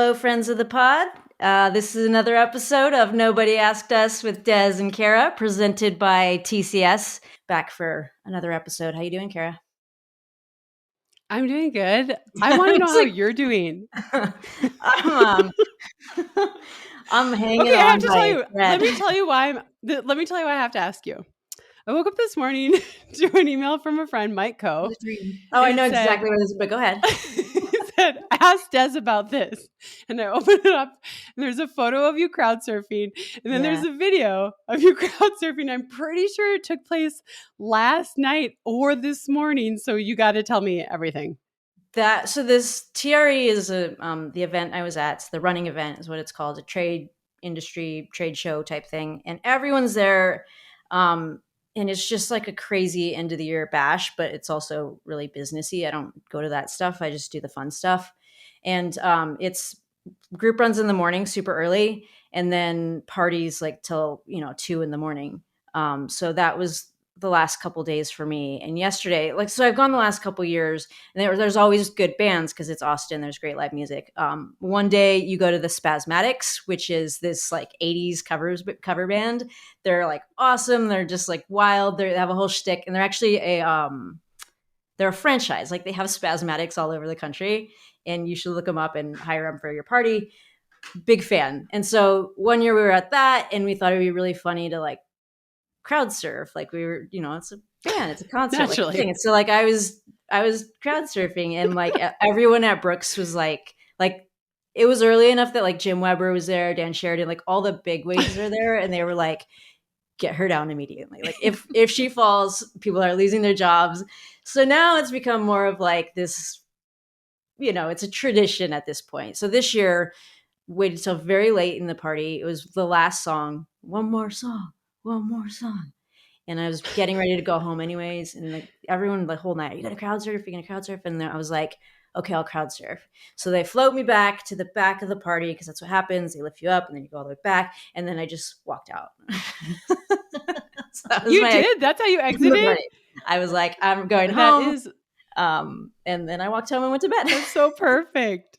Hello, friends of the pod. This is another episode of Nobody Asked Us with Des and Kara, presented by TCS. Back for another episode. How you doing, Kara? I'm doing good. I want to know how you're doing. I'm, I'm hanging Okay, I have on to by tell a you. thread. Let me tell you why. Let me tell you why I have to ask you. I woke up this morning to an email from a friend, Mike Coe. Oh, I and know it said, exactly what this is, but go ahead. It said, ask Des about this. And I opened it up, and there's a photo of you crowd surfing, and then there's a video of you crowd surfing. I'm pretty sure it took place last night or this morning, so you got to tell me everything. So this TRE is the event I was at. It's the running event is what it's called, a trade show type thing, and everyone's there. And it's just like a crazy end of the year bash, but it's also really businessy. I don't go to that stuff. I just do the fun stuff. And it's group runs in the morning, super early, and then parties like till 2 a.m. So that was the last couple days for me. And yesterday, so I've gone the last couple years, and there's always good bands because it's Austin. There's great live music. One day you go to the Spasmatics, which is this like 80s cover band. They're like awesome. They're just like wild. They have a whole shtick, and they're actually they're a franchise. Like they have Spasmatics all over the country, and you should look them up and hire them for your party. Big fan. And so one year we were at that, and we thought it'd be really funny to like crowd surf. Like we were, it's a band, it's a concert, like a thing. And so like I was crowd surfing, and like everyone at Brooks was like it was early enough that like Jim Weber was there, Dan Sheridan, like all the big wigs are there, and they were like, get her down immediately. Like if she falls, people are losing their jobs. So now it's become more of like this, it's a tradition at this point. So this year, waited till very late in the party. It was the last song, one more song. And I was getting ready to go home anyways. And like everyone the whole night, you got to crowd surf, you're going to crowd surf. And then I was like, okay, I'll crowd surf. So they float me back to the back of the party because that's what happens. They lift you up and then you go all the way back. And then I just walked out. So you did? That's how you exited? I was like, I'm going home. And then I walked home and went to bed. That's so perfect.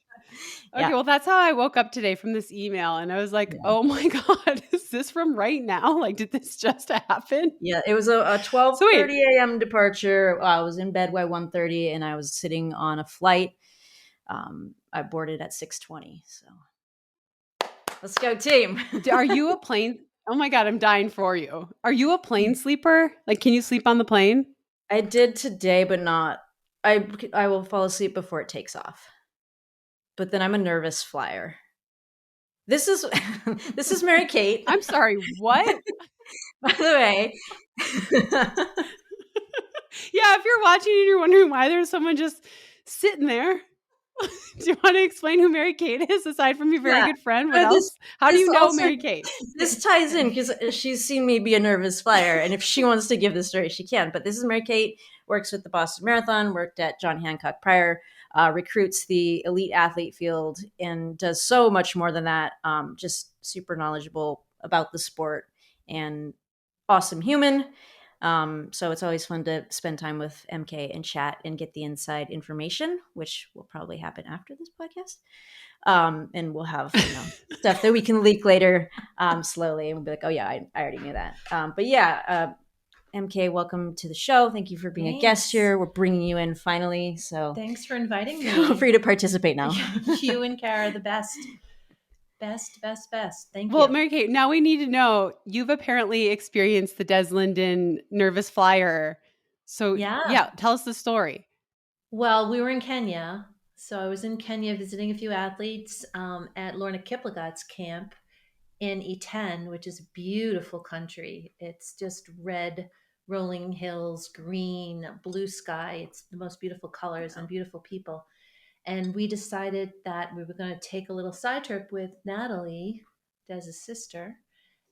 Okay, well, that's how I woke up today from this email. And I was like, oh my God, is this from right now? Like, did this just happen? Yeah, it was a 12:30 a.m. departure. I was in bed by 1:30, and I was sitting on a flight. I boarded at 6:20. So let's go, team. Are you a plane? Oh my God, I'm dying for you. Are you a plane sleeper? Like, can you sleep on the plane? I did today, but not. I will fall asleep before it takes off. But then I'm a nervous flyer. This is Mary Kate. I'm sorry, what? By the way. Yeah, if you're watching and you're wondering why there's someone just sitting there, do you want to explain who Mary Kate is aside from your very good friend? What else? How do you know Mary Kate? This ties in because she's seen me be a nervous flyer, and if she wants to give the story, she can. But this is Mary Kate, works with the Boston Marathon, worked at John Hancock prior, recruits the elite athlete field, and does so much more than that. Just super knowledgeable about the sport and awesome human. So it's always fun to spend time with MK and chat and get the inside information, which will probably happen after this podcast. And we'll have stuff that we can leak later slowly, and we'll be like, oh yeah, I already knew that. But yeah, MK, welcome to the show. Thank you for being a guest here. We're bringing you in finally. So thanks for inviting me. Feel free to participate now. You and Kara are the best. Best. Thank you. Well, Mary Kate, now we need to know, you've apparently experienced the Des Linden nervous flyer. So yeah, tell us the story. Well, we were in Kenya. So I was in Kenya visiting a few athletes at Lorna Kiplagat's camp in Iten, which is a beautiful country. It's just red rolling hills, green, blue sky. It's the most beautiful colors and beautiful people. And we decided that we were going to take a little side trip with Natalie, Des' sister.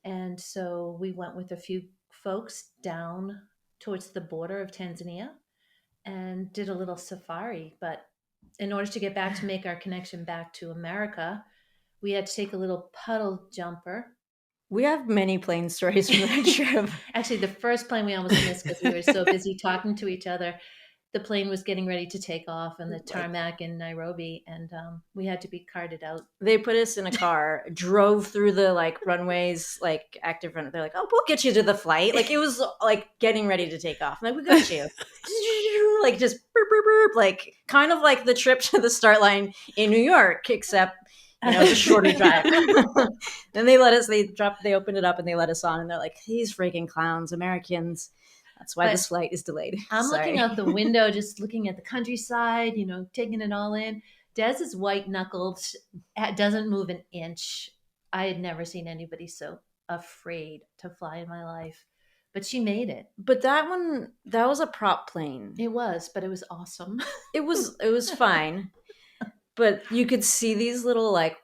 And so we went with a few folks down towards the border of Tanzania and did a little safari. But in order to get back to make our connection back to America, we had to take a little puddle jumper. We have many plane stories from that trip. Actually, the first plane we almost missed because we were so busy talking to each other. the plane was getting ready to take off on the tarmac in Nairobi, and we had to be carted out. They put us in a car, drove through the like runways, like active run. They're like, "Oh, we'll get you to the flight." Like it was like getting ready to take off. I'm like, we got you. Like just burp, burp, burp, like kind of like the trip to the start line in New York, except it's a shorter drive. Then they let us. They opened it up and they let us on, and they're like, "These freaking clowns, Americans." That's why this flight is delayed. I'm looking out the window, just looking at the countryside, taking it all in. Des is white knuckled, doesn't move an inch. I had never seen anybody so afraid to fly in my life, but she made it. But that was a prop plane. It was, but it was awesome. It was fine. But you could see these little like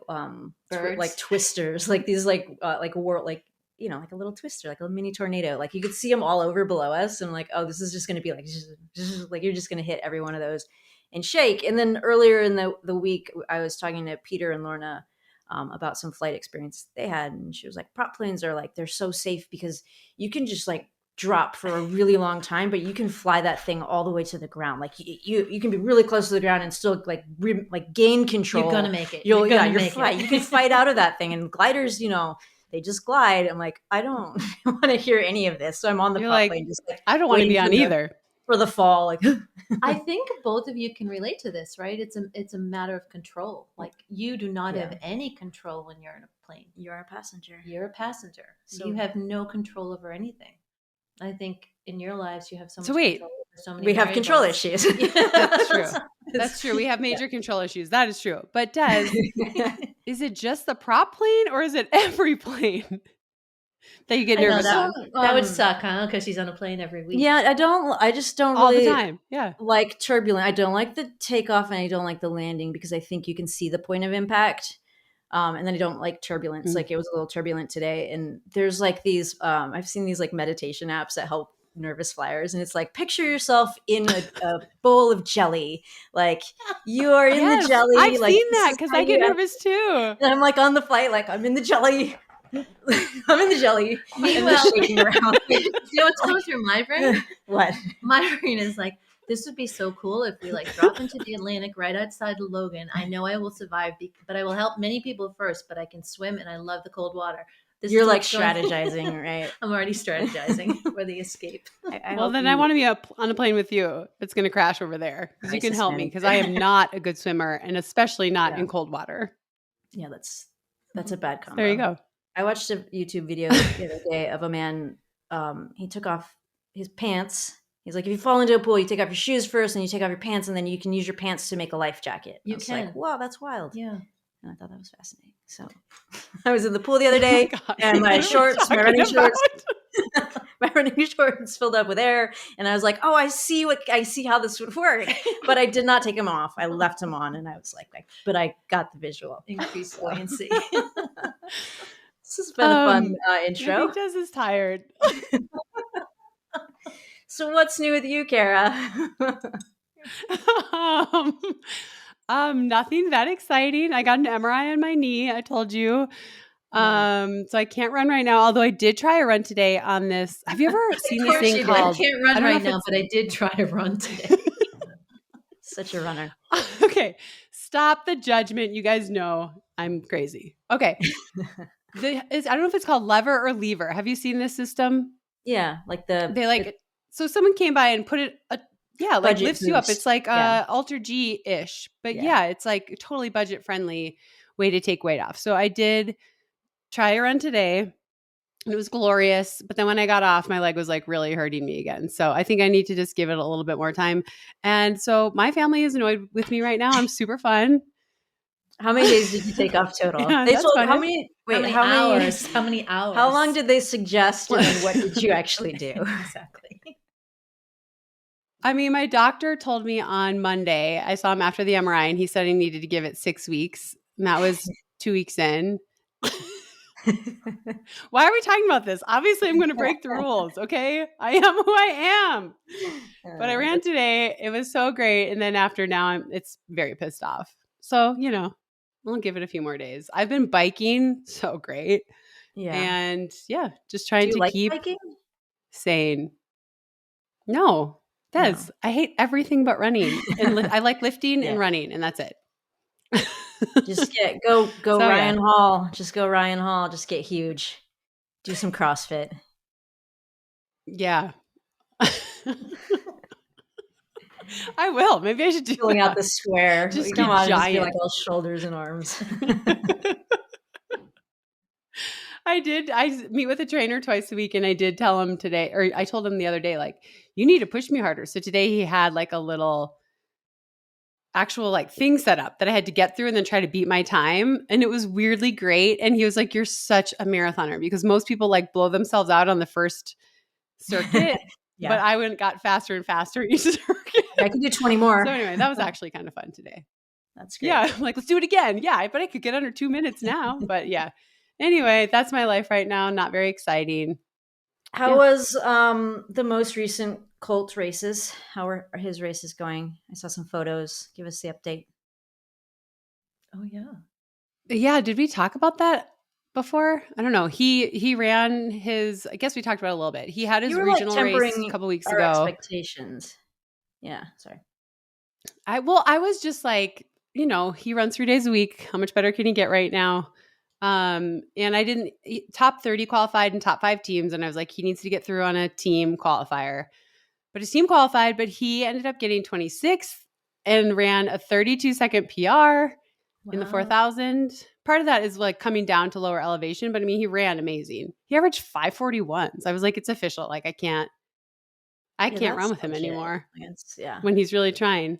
like twisters, like these like whirl, like like a little twister, like a mini tornado. Like you could see them all over below us, and I'm like, oh, this is just going to be like, just like you're just going to hit every one of those and shake. And then earlier in the week, I was talking to Peter and Lorna about some flight experience they had, and she was like, prop planes are like they're so safe because you can just like drop for a really long time, but you can fly that thing all the way to the ground. Like you can be really close to the ground and still like gain control. You're gonna make it. You're fine. You can fight out of that thing. And gliders, they just glide. I'm like, I don't want to hear any of this. So I'm on the prop plane, just like I don't want to be on either for the fall. Like I think both of you can relate to this, right? It's a matter of control. Like you do not have any control when you're in a plane. You're a passenger. So you have no control over anything. I think in your lives you have so much control over so many we have control issues. That's true. That's true. We have major control issues. That is true. But Des, is it just the prop plane or is it every plane that you get nervous on? That would suck, huh? Because she's on a plane every week. Yeah, I just don't all really the time. Yeah, like turbulent. I don't like the takeoff and I don't like the landing because I think you can see the point of impact. And then I don't like turbulence. Mm. Like it was a little turbulent today. And there's like these, I've seen these like meditation apps that help nervous flyers. And it's like, picture yourself in a bowl of jelly. Like you are in the jelly. I've like, seen that because I get nervous too. And I'm like on the flight, like I'm in the jelly. I'm in the jelly. And they're shaking around. You know what's going through my brain? What? My brain is like, this would be so cool if we like drop into the Atlantic right outside of Logan. I know I will survive, but I will help many people first, but I can swim and I love the cold water. You're like strategizing, right? I'm already strategizing for the escape. I want to be on a plane with you. It's going to crash over there because you can help me because I am not a good swimmer and especially not in cold water. Yeah, that's a bad combo. There you go. I watched a YouTube video the other day of a man. He took off his pants. He's like, if you fall into a pool, you take off your shoes first, and you take off your pants, and then you can use your pants to make a life jacket. You can. Like, wow, that's wild. Yeah. And I thought that was fascinating. So I was in the pool the other day, and my running shorts filled up with air, and I was like, oh, I see how this would work. But I did not take them off. I left them on, and I was like, but I got the visual. Increased buoyancy. This has been a fun intro. I think Des is tired. So what's new with you, Kara? Nothing that exciting. I got an MRI on my knee. I told you. So I can't run right now. Although I did try a run today on this. Have you ever seen this thing called? I can't run right now, but I did try to run today. Such a runner. Okay, stop the judgment. You guys know I'm crazy. Okay. I don't know if it's called lever or lever. Have you seen this system? Yeah, like so someone came by and put it, like lifts you up. It's like Alter G-ish, but it's like a totally budget friendly way to take weight off. So I did try a run today and it was glorious. But then when I got off, my leg was like really hurting me again. So I think I need to just give it a little bit more time. And so my family is annoyed with me right now. I'm super fun. How many days did you take off total? Yeah, how many hours? How many hours? How long did they suggest and then what did you actually do? Exactly. I mean, my doctor told me on Monday, I saw him after the MRI and he said I needed to give it 6 weeks. And that was 2 weeks in. Why are we talking about this? Obviously, I'm going to break the rules, okay? I am who I am. But I ran today. It was so great. And then after now, it's very pissed off. So, I'll give it a few more days. I've been biking. So great. Yeah. And just trying to keep biking? sane. No. Des, I hate everything but running. And I like lifting Yeah. and running, and that's it. Just go So yeah. Ryan Hall. Just go Ryan Hall. Just get huge. Do some CrossFit. Yeah. I will. Maybe I should do Filling out that. the square. Just Come get on, just be like giant. all shoulders and arms. I did. I meet with a trainer twice a week, and I did tell him today, or I told him the other day, like, you need to push me harder. So today he had like a little actual like thing set up that I had to get through and then try to beat my time. And it was weirdly great. And he was like, you're such a marathoner, because most people like blow themselves out on the first circuit, but Yeah. I went got faster and faster each circuit. I can do 20 more. So anyway, that was actually kind of fun today. That's great. Yeah, I'm like, let's do it again. Yeah, I bet I could get under 2 minutes now. But yeah. Anyway, that's my life right now. Not very exciting. How Yeah. was the most recent Colt races? How are his races going? I saw some photos. Give us the update. Oh yeah. Yeah, did we talk about that before? I don't know. He ran his, I guess we talked about it a little bit. He had his You were like regional race a tempering couple weeks our ago. expectations. Yeah, sorry. I was just like, he runs 3 days a week. How much better can he get right now? And I didn't top 30 qualified and top 5 teams. And I was like, he needs to get through on a team qualifier. But his team qualified, but he ended up getting 26th and ran a 32-second PR in the Wow. 4,000. Part of that is like coming down to lower elevation, but I mean, he ran amazing. He averaged 541s. I was like, it's official. Like I can't Yeah, run that's with him legit. anymore Yeah. when he's really trying,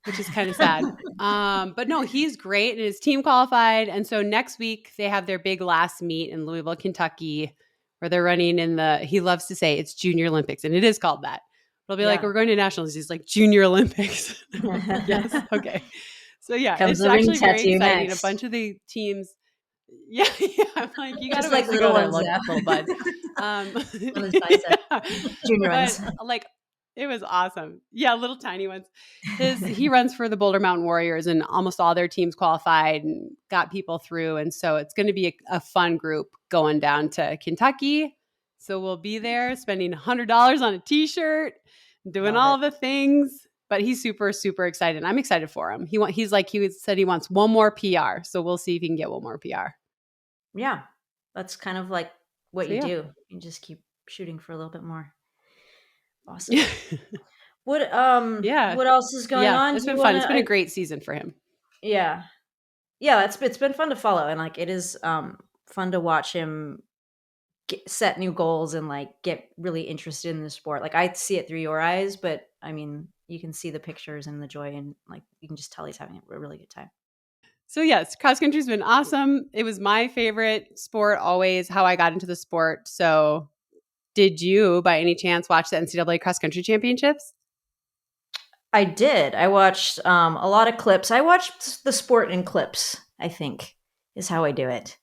which is kind of sad. But no, he's great, and his team qualified. And so next week they have their big last meet in Louisville, Kentucky, where they're running in he loves to say it's Junior Olympics, and it is called that. They'll be like, Yeah. we're going to nationals. He's like, Junior Olympics. Yes. Okay. So yeah, Comes it's the ring actually very tattoo exciting. A next. bunch of the teams. Yeah. I'm like, you got a Just ways like to go little there, ones now. little bud. On his bicep. Yeah. Junior But ones. like, it was awesome. Yeah, little tiny ones. He runs for the Boulder Mountain Warriors, and almost all their teams qualified and got people through. And so it's going to be a fun group going down to Kentucky. So we'll be there spending $100 on a t-shirt, doing Love all it. the things. But he's super, super excited. I'm excited for him. He said he wants one more PR. So we'll see if he can get one more PR. Yeah. That's kind of like what So you yeah. do. You just keep shooting for a little bit more. Awesome. What Yeah. else is going Yeah. on? It's Do you been fun. wanna It's been a great season for him. yeah. Yeah, it's been fun to follow, and like it is fun to watch him set new goals and like get really interested in the sport. Like I see it through your eyes, but I mean, you can see the pictures and the joy, and like you can just tell he's having a really good time. So yes, cross country's been awesome. It was my favorite sport always, how I got into the sport. So did you by any chance watch the NCAA cross country championships? I did. I watched a lot of clips. I watched the sport in clips, I think, is how I do it.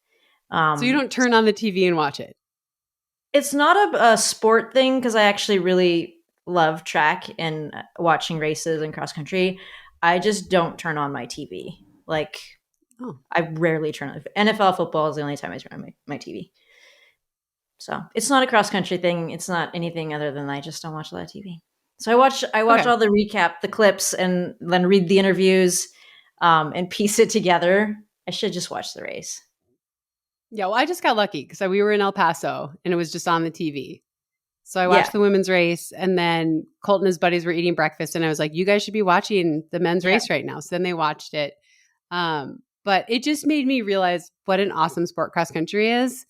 So you don't turn on the TV and watch it. It's not a sport thing because I actually really love track and watching races and cross country. I just don't turn on my TV. Like Oh. I rarely turn on NFL football is the only time I turn on my TV. So it's not a cross country thing. It's not anything other than I just don't watch a lot of TV. So I watch Okay. all the recap, the clips, and then read the interviews, and piece it together. I should just watch the race. Yeah, well, I just got lucky because we were in El Paso and it was just on the TV. So I Yeah, watched the women's race, and then Colt and his buddies were eating breakfast, and I was like, you guys should be watching the men's yeah, race right now. So then they watched it. But it just made me realize what an awesome sport cross country is,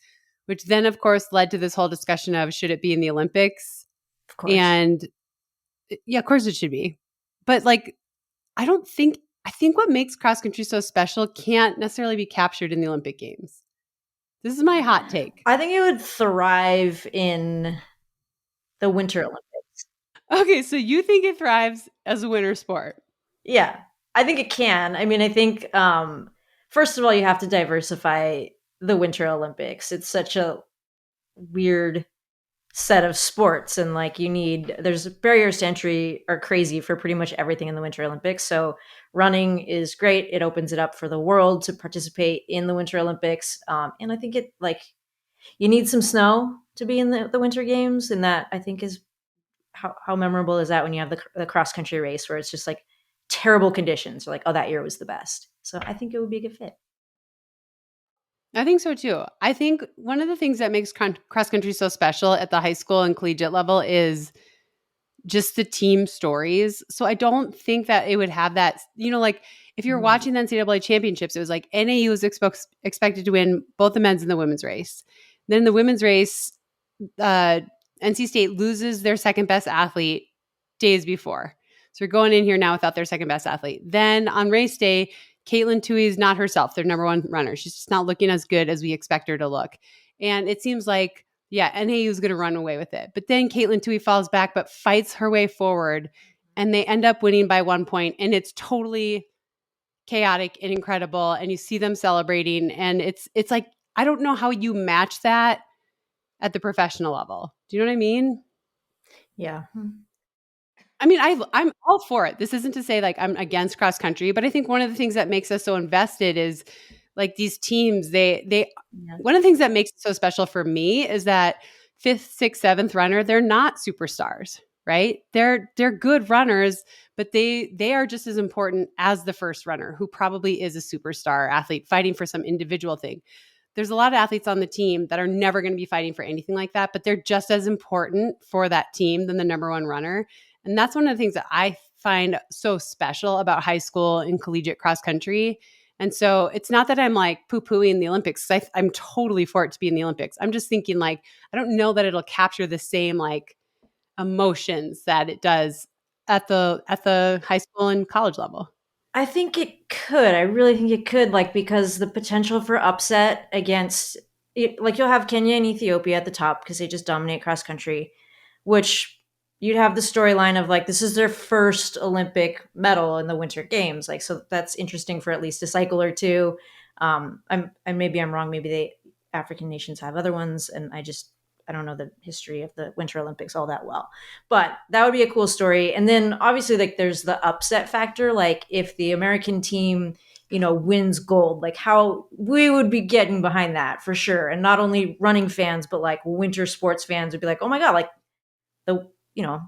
which then, of course, led to this whole discussion of should it be in the Olympics? of course. And yeah, of course it should be. But like, I think what makes cross country so special can't necessarily be captured in the Olympic Games. This is my hot take. I think it would thrive in the Winter Olympics. Okay, so you think it thrives as a winter sport? Yeah, I think it can. I mean, I think first of all, you have to diversify the Winter Olympics. It's such a weird set of sports, and like there's barriers to entry are crazy for pretty much everything in the Winter Olympics. So running is great. It opens it up for the world to participate in the Winter Olympics, and I think it like you need some snow to be in the Winter Games, and that I think is how memorable is that when you have the cross country race where it's just like terrible conditions? Or like, oh, that year was the best. So I think it would be a good fit. I think so too. I think one of the things that makes cross country so special at the high school and collegiate level is just the team stories. So I don't think that it would have that, like if you're watching the NCAA championships, it was like NAU was expected to win both the men's and the women's race. Then the women's race, uh, NC State loses their second best athlete days before. So we're going in here now without their second best athlete. Then on race day, Caitlin Toohey is not herself, their number one runner. She's just not looking as good as we expect her to look. And it seems like, yeah, NAU is going to run away with it. But then Caitlin Toohey falls back, but fights her way forward. And they end up winning by 1 point. And it's totally chaotic and incredible. And you see them celebrating. And it's like, I don't know how you match that at the professional level. Do you know what I mean? Yeah. I mean, I'm all for it. This isn't to say like I'm against cross country, but I think one of the things that makes us so invested is like these teams. Yeah. One of the things that makes it so special for me is that fifth, sixth, seventh runner, they're not superstars, right? They're good runners, but they are just as important as the first runner, who probably is a superstar athlete fighting for some individual thing. There's a lot of athletes on the team that are never going to be fighting for anything like that, but they're just as important for that team than the number one runner. And that's one of the things that I find so special about high school and collegiate cross country. And so it's not that I'm like poo-pooing the Olympics. I'm totally for it to be in the Olympics. I'm just thinking like, I don't know that it'll capture the same like emotions that it does at the high school and college level. I think it could. I really think it could, like, because the potential for upset against, like, you'll have Kenya and Ethiopia at the top because they just dominate cross country, which you'd have the storyline of like, this is their first Olympic medal in the Winter Games. Like, so that's interesting for at least a cycle or two. And maybe I'm wrong. Maybe African nations have other ones, and I don't know the history of the Winter Olympics all that well, but that would be a cool story. And then obviously, like, there's the upset factor. Like, if the American team, wins gold, like how we would be getting behind that for sure. And not only running fans, but like winter sports fans would be like, oh my God, like the,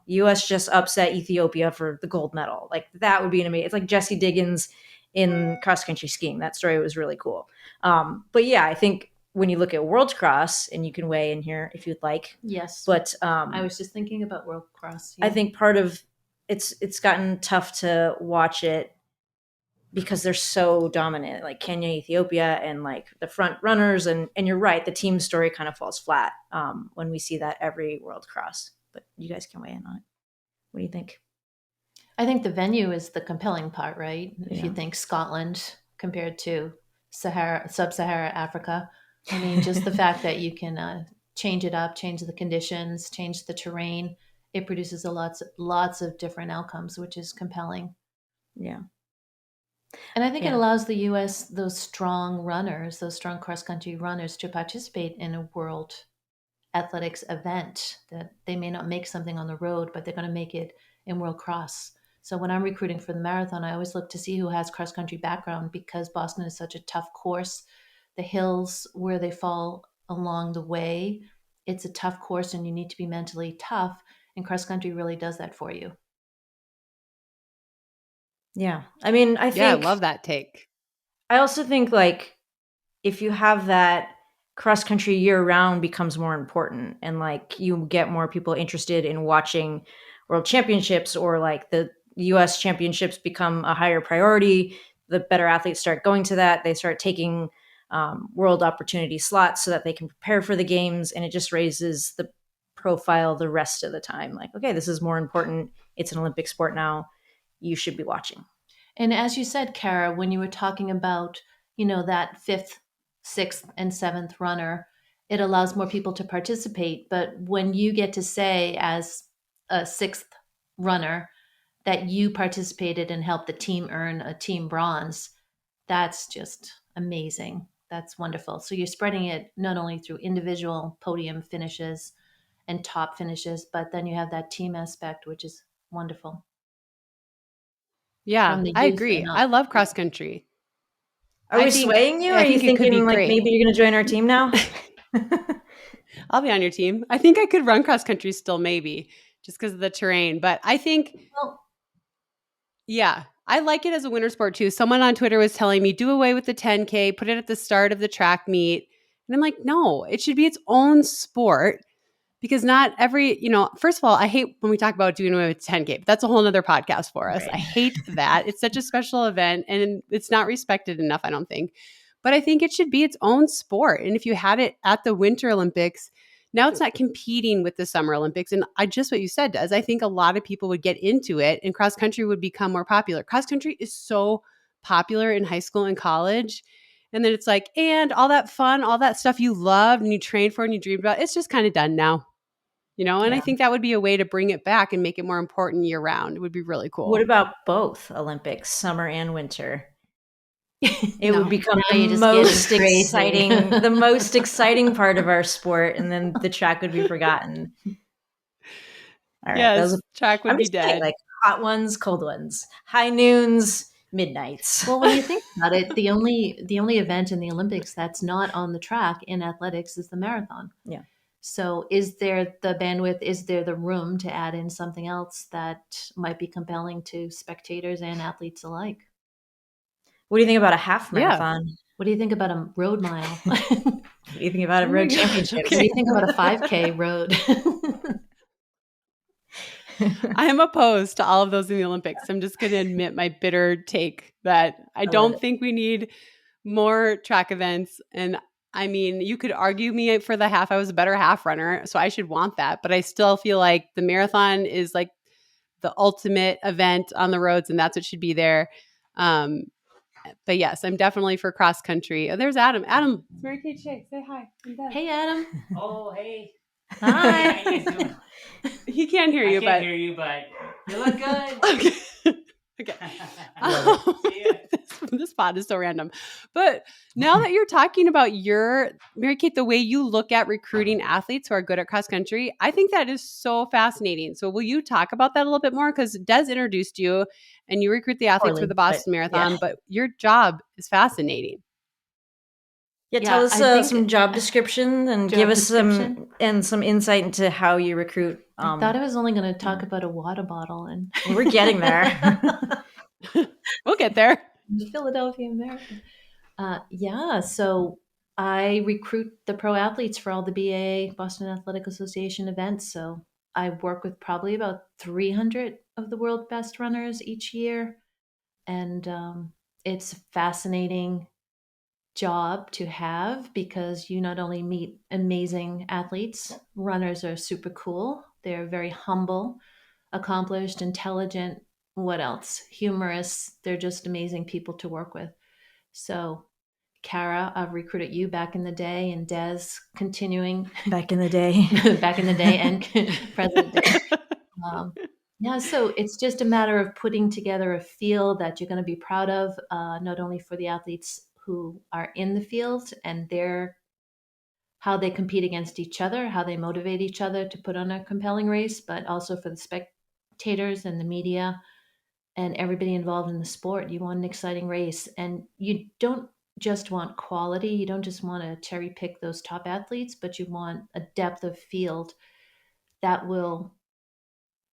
US just upset Ethiopia for the gold medal. Like that would be an amazing, it's like Jesse Diggins in cross country skiing. That story was really cool. But yeah, I think when you look at World Cross, and you can weigh in here if you'd like. Yes. But I was just thinking about World Cross. I think part of it's gotten tough to watch it because they're so dominant, like Kenya, Ethiopia, and like the front runners. And you're right, the team story kind of falls flat when we see that every World Cross. But you guys can weigh in on it. What do you think? I think the venue is the compelling part, right? If you Yeah. think Scotland compared to sub-Sahara Africa, I mean, just the fact that you can change it up, change the conditions, change the terrain, it produces lots of different outcomes, which is compelling. Yeah. And I think it Yeah. allows the U.S. those strong runners, those strong cross-country runners, to participate in a world athletics event that they may not make something on the road, but they're going to make it in World Cross. So when I'm recruiting for the marathon, I always look to see who has cross country background, because Boston is such a tough course. The hills where they fall along the way, it's a tough course and you need to be mentally tough. And cross country really does that for you. Yeah. I mean, Yeah, I love that take. I also think like if you have that, cross country year round becomes more important, and like you get more people interested in watching world championships, or like the US championships become a higher priority. The better athletes start going to that. They start taking world opportunity slots so that they can prepare for the games. And it just raises the profile the rest of the time. Like, okay, this is more important. It's an Olympic sport now. You should be watching. And as you said, Kara, when you were talking about, that fifth, sixth, and seventh runner, it allows more people to participate. But when you get to say, as a sixth runner, that you participated and helped the team earn a team bronze, that's just amazing. That's wonderful. So you're spreading it not only through individual podium finishes and top finishes, but then you have that team aspect, which is wonderful Yeah, from the I youth agree. and I up. love Yeah. cross country. Are we swaying you? Are I you think it could be thinking like great. maybe you're going to join our team now? I'll be on your team. I think I could run cross country still, maybe just because of the terrain. But I think, Well, yeah, I like it as a winter sport too. Someone on Twitter was telling me, do away with the 10K, put it at the start of the track meet. And I'm like, no, it should be its own sport. Because not every, first of all, I hate when we talk about doing away with 10K, but that's a whole nother podcast for us. Right. I hate that. It's such a special event and it's not respected enough, I don't think. But I think it should be its own sport. And if you had it at the Winter Olympics, now it's not competing with the Summer Olympics. And just what you said, Des, I think a lot of people would get into it and cross country would become more popular. Cross country is so popular in high school and college. And then it's like, and all that fun, all that stuff you loved and you trained for and you dreamed about, it's just kind of done now. And I think that would be a way to bring it back and make it more important year round. It would be really cool. What about both Olympics, summer and winter? It would become now you're the just most getting crazy. exciting, the most exciting part of our sport, and then the track would be forgotten. All right, yes, track would I'm be just saying, dead. like hot ones, cold ones, high noons, midnights. Well, when you think about it, the only event in the Olympics that's not on the track in athletics is the marathon. Yeah. So is there the bandwidth, is there the room to add in something else that might be compelling to spectators and athletes alike? What do you think about a half marathon? What do you think about a road mile? What do you think about a road championship? What do you think about a 5K road? I am opposed to all of those in the Olympics. I'm just going to admit my bitter take that I don't think we need more track events. And I mean, you could argue me for the half. I was a better half runner, so I should want that. But I still feel like the marathon is like the ultimate event on the roads, and that's what should be there. But yes, I'm definitely for cross country. Oh, there's Adam. Adam, it's Mary Kate Shea. Say hi. Hey, Adam. Oh, hey. Hi. How you guys doing? He can't hear you, I can't hear you, but you look good. Okay. This spot is so random. But now that you're talking about Mary Kate, the way you look at recruiting athletes who are good at cross country, I think that is so fascinating. So will you talk about that a little bit more? Because Des introduced you and you recruit the athletes for the Boston Marathon, but your job is fascinating. Yeah, tell us some job description and give us some insight into how you recruit. I thought I was only going to talk about a water bottle, and we're getting there. We'll get there. Philadelphia American. So I recruit the pro athletes for all the BAA, Boston Athletic Association events. So I work with probably about 300 of the world's best runners each year. And it's a fascinating job to have because you not only meet amazing athletes, runners are super cool. They're very humble, accomplished, intelligent. What else? Humorous. They're just amazing people to work with. So, Kara, I've recruited you back in the day, and Des continuing back in the day, and present day. So it's just a matter of putting together a field that you're going to be proud of, not only for the athletes who are in the field and how they compete against each other, how they motivate each other to put on a compelling race, but also for the spectators and the media and everybody involved in the sport. You want an exciting race, and you don't just want quality. You don't just want to cherry pick those top athletes, but you want a depth of field that will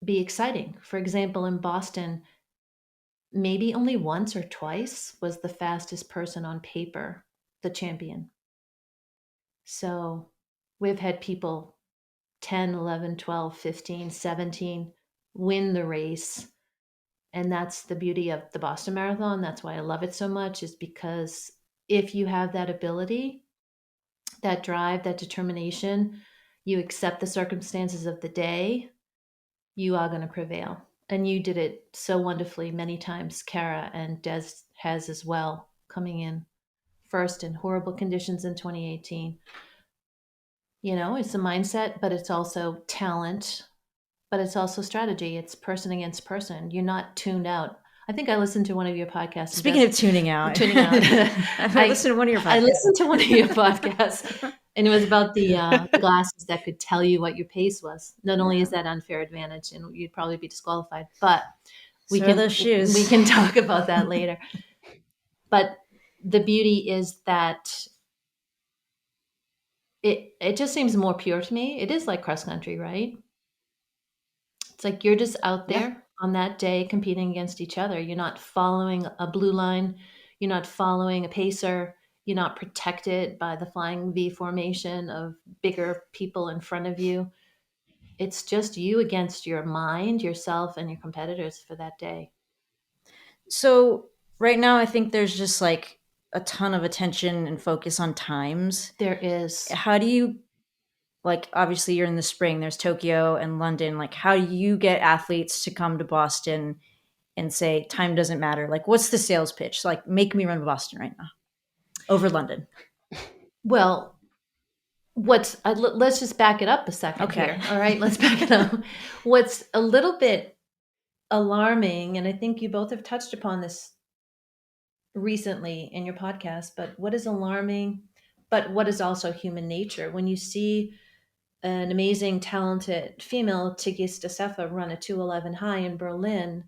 be exciting. For example, in Boston, maybe only once or twice was the fastest person on paper the champion. So we've had people 10, 11, 12, 15, 17 win the race. And that's the beauty of the Boston Marathon. That's why I love it so much, is because if you have that ability, that drive, that determination, you accept the circumstances of the day, you are going to prevail. And you did it so wonderfully many times, Kara, and Des has as well, coming in first in horrible conditions in 2018. It's a mindset, but it's also talent, but it's also strategy. It's person against person. You're not tuned out. I think I listened to one of your podcasts. Speaking of tuning out. I listened to one of your podcasts. I listened to one of your podcasts, and it was about the glasses that could tell you what your pace was. Not only is that unfair advantage, and you'd probably be disqualified, but we can talk about that later. But the beauty is that it just seems more pure to me. It is like cross country, right? It's like you're just out Yeah. there on that day competing against each other. You're not following a blue line, you're not following a pacer, you're not protected by the flying V formation of bigger people in front of you. It's just you against your mind, yourself, and your competitors for that day. So right now, I think there's just like a ton of attention and focus on times. There is. How do you, like, obviously you're in the spring, there's Tokyo and London. Like, how do you get athletes to come to Boston and say time doesn't matter? Like, what's the sales pitch? Like, make me run Boston right now over London. Well, let's just back it up a second here. All right, let's back it up. What's a little bit alarming, and I think you both have touched upon this recently in your podcast, but what is alarming, but what is also human nature when you see an amazing, talented female, Tigist Asefa, run a 2:11 high in Berlin,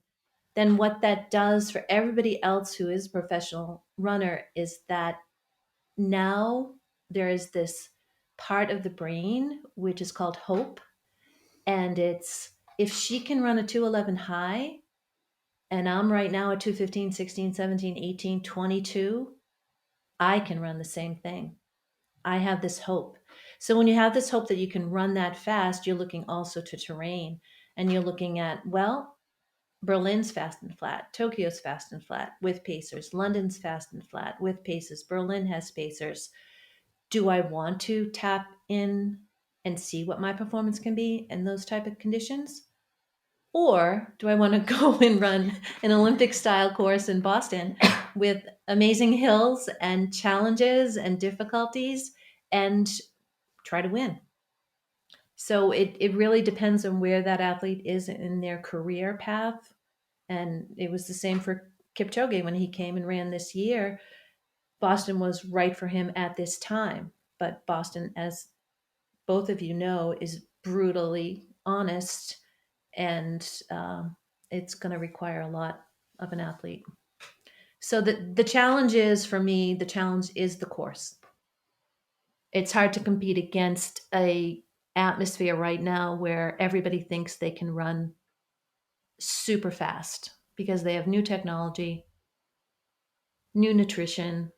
then what that does for everybody else who is a professional runner is that now there is this part of the brain which is called hope. And it's if she can run a 2:11 high, and I'm right now at 2:15, 16, 17, 18, 22, I can run the same thing. I have this hope. So when you have this hope that you can run that fast, you're looking also to terrain and you're looking at, well, Berlin's fast and flat, Tokyo's fast and flat with pacers, London's fast and flat with pacers, Berlin has pacers. Do I want to tap in and see what my performance can be in those type of conditions? Or do I want to go and run an Olympic style course in Boston with amazing hills and challenges and difficulties and try to win? So it really depends on where that athlete is in their career path. And it was the same for Kipchoge when he came and ran this year. Boston was right for him at this time. But Boston, as both of you know, is brutally honest, and it's going to require a lot of an athlete. So the challenge is, for me, the challenge is the course. It's hard to compete against a atmosphere right now where everybody thinks they can run super fast because they have new technology, new nutrition,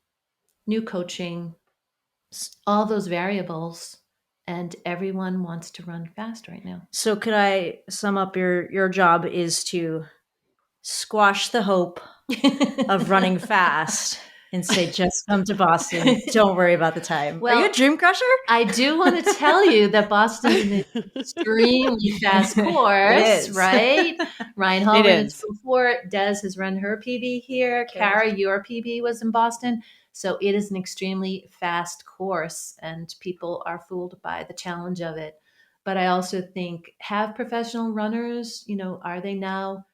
new coaching, all those variables, and everyone wants to run fast right now. So could I sum up your job is to squash the hope of running fast and say, just come to Boston. Don't worry about the time. Well, are you a dream crusher? I do want to tell you that Boston is an extremely fast course, right? Ryan Hall ran it before. Des has run her PB here. Okay. Kara, your PB was in Boston. So it is an extremely fast course, and people are fooled by the challenge of it. But I also think, have professional runners, are they now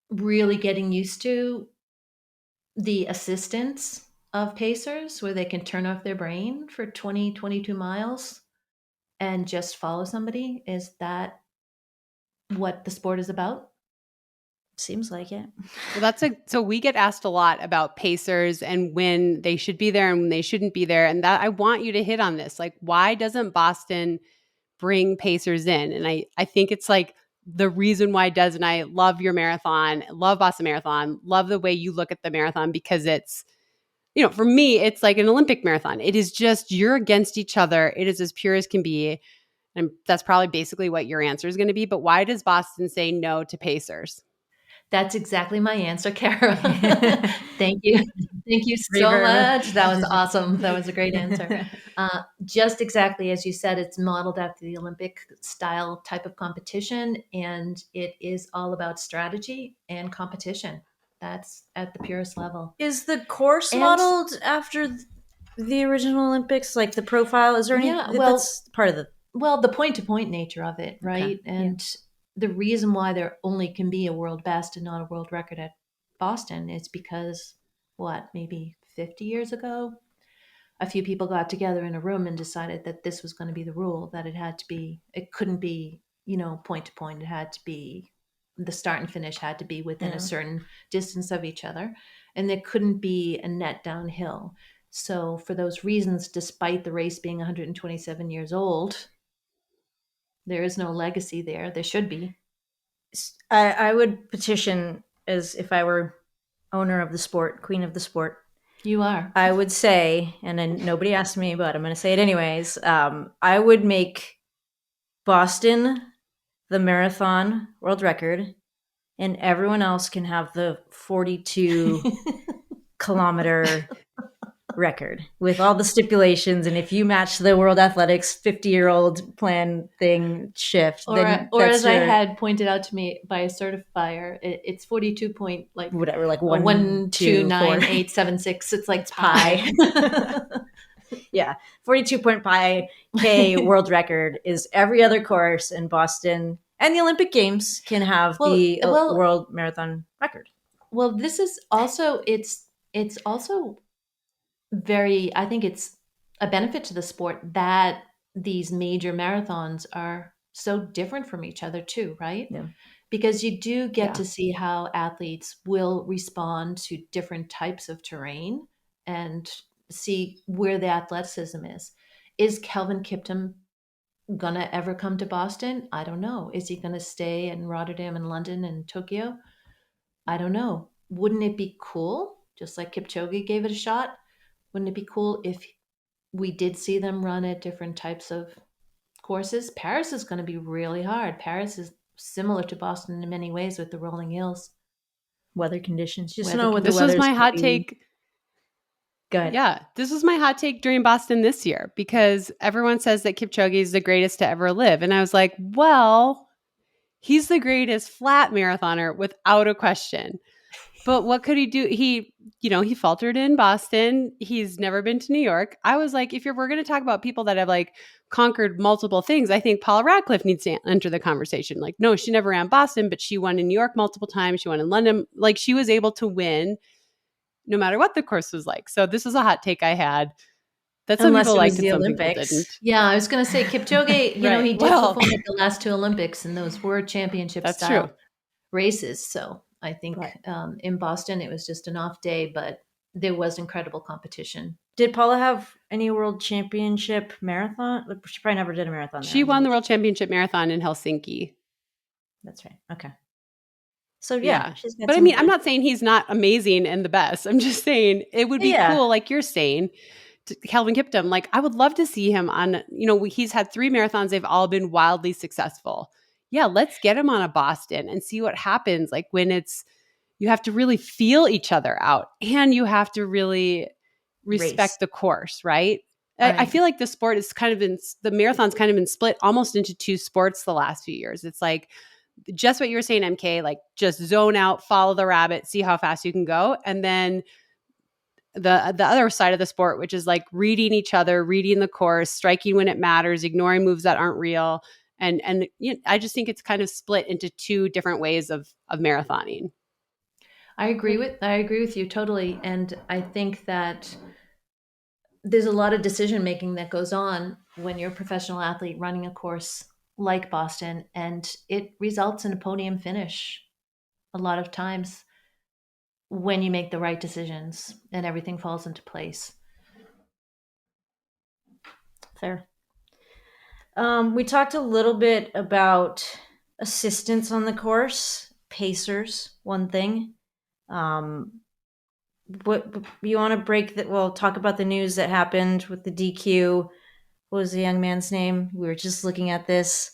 really getting used to the assistance of pacers where they can turn off their brain for 20, 22 miles and just follow somebody? Is that what the sport is about? Seems like it. Well, so we get asked a lot about pacers and when they should be there and when they shouldn't be there. And that I want you to hit on this. Like, why doesn't Boston bring pacers in? And I think it's like the reason why Des and I love your marathon, love Boston Marathon, love the way you look at the marathon, because it's, for me, it's like an Olympic marathon. It is just, you're against each other. It is as pure as can be. And that's probably basically what your answer is going to be. But why does Boston say no to pacers? That's exactly my answer, Kara. Thank you. Thank you so much. That was awesome. That was a great answer. Just exactly as you said, it's modeled after the Olympic style type of competition, and it is all about strategy and competition. That's at the purest level. Is the course modeled after the original Olympics, like the profile? Is there any? Yeah, well, that's part of the point-to-point nature of it, right? Okay. And the reason why there only can be a world best and not a world record at Boston is because, maybe 50 years ago, a few people got together in a room and decided that this was going to be the rule, that it couldn't be, point to point. It had to be, the start and finish had to be within a certain distance of each other, and there couldn't be a net downhill. So for those reasons, despite the race being 127 years old, There is no legacy there. There should be. I would petition as if I were owner of the sport, queen of the sport. You are. I would say, and then nobody asked me, but I'm going to say it anyways. I would make Boston the marathon world record, and everyone else can have the 42 kilometer record with all the stipulations. And if you match the World Athletics 50-year-old plan thing shift, then or that's as I had pointed out to me by a certifier, it's 42 point like whatever, like 1,29876. It's like pi. Yeah, 42 point pi K world record is every other course in Boston, and the Olympic Games can have the world marathon record. Well, this is also it's also very, I think it's a benefit to the sport that these major marathons are so different from each other too, right? Yeah. Because you do get to see how athletes will respond to different types of terrain and see where the athleticism is. Is Kelvin Kiptum gonna ever come to Boston? I don't know. Is he gonna stay in Rotterdam and London and Tokyo? I don't know. Wouldn't it be cool, just like Kipchoge gave it a shot? Wouldn't it be cool if we did see them run at different types of courses? Paris is going to be really hard. Paris is similar to Boston in many ways with the rolling hills. Weather conditions. Just Weather know what the This weather's was my hot be. take. Go ahead. Yeah, this was my hot take during Boston this year because everyone says that Kipchoge is the greatest to ever live. And I was like, well, he's the greatest flat marathoner without a question. But what could he do? He faltered in Boston. He's never been to New York. I was like, we're going to talk about people that have like conquered multiple things, I think Paula Radcliffe needs to enter the conversation. Like, no, she never ran Boston, but she won in New York multiple times. She won in London. Like, she was able to win no matter what the course was like. So this is a hot take I had. That some people liked and some people didn't. Yeah, I was going to say Kipchoge, you know, he did perform at the last two Olympics and those were championship style races. So I think in Boston, it was just an off day, but there was incredible competition. Did Paula have any world championship marathon? She probably never did a marathon. She won the world championship marathon in Helsinki. That's right. Okay. So yeah. But I mean, I'm not saying he's not amazing and the best. I'm just saying it would be cool, like you're saying, Kelvin Kiptum. Like, I would love to see him on, he's had 3 marathons. They've all been wildly successful. Yeah, let's get him on a Boston and see what happens. Like, when you have to really feel each other out and you have to really respect the course, right? I feel like the sport is the marathon's kind of been split almost into 2 sports the last few years. It's like just what you were saying, MK, like just zone out, follow the rabbit, see how fast you can go. And then the other side of the sport, which is like reading each other, reading the course, striking when it matters, ignoring moves that aren't real. And I just think it's kind of split into 2 different ways of marathoning. I agree with you totally. And I think that there's a lot of decision making that goes on when you're a professional athlete running a course like Boston, and it results in a podium finish a lot of times when you make the right decisions and everything falls into place. Fair. We talked a little bit about assistance on the course, pacers, one thing. What you want to break that? We'll talk about the news that happened with the DQ. What was the young man's name? We were just looking at this.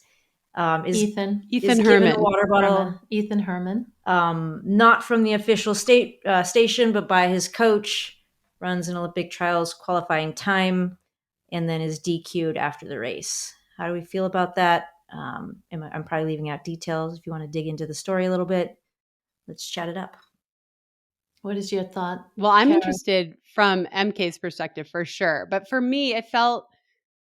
Ethan Herman. Water bottle. Ethan Herman. Not from the official station, but by his coach. Runs an Olympic trials qualifying time, and then is DQ'd after the race. How do we feel about that? I'm probably leaving out details. If you want to dig into the story a little bit, let's chat it up. What is your thought? Well, I'm interested from MK's perspective for sure. But for me, it felt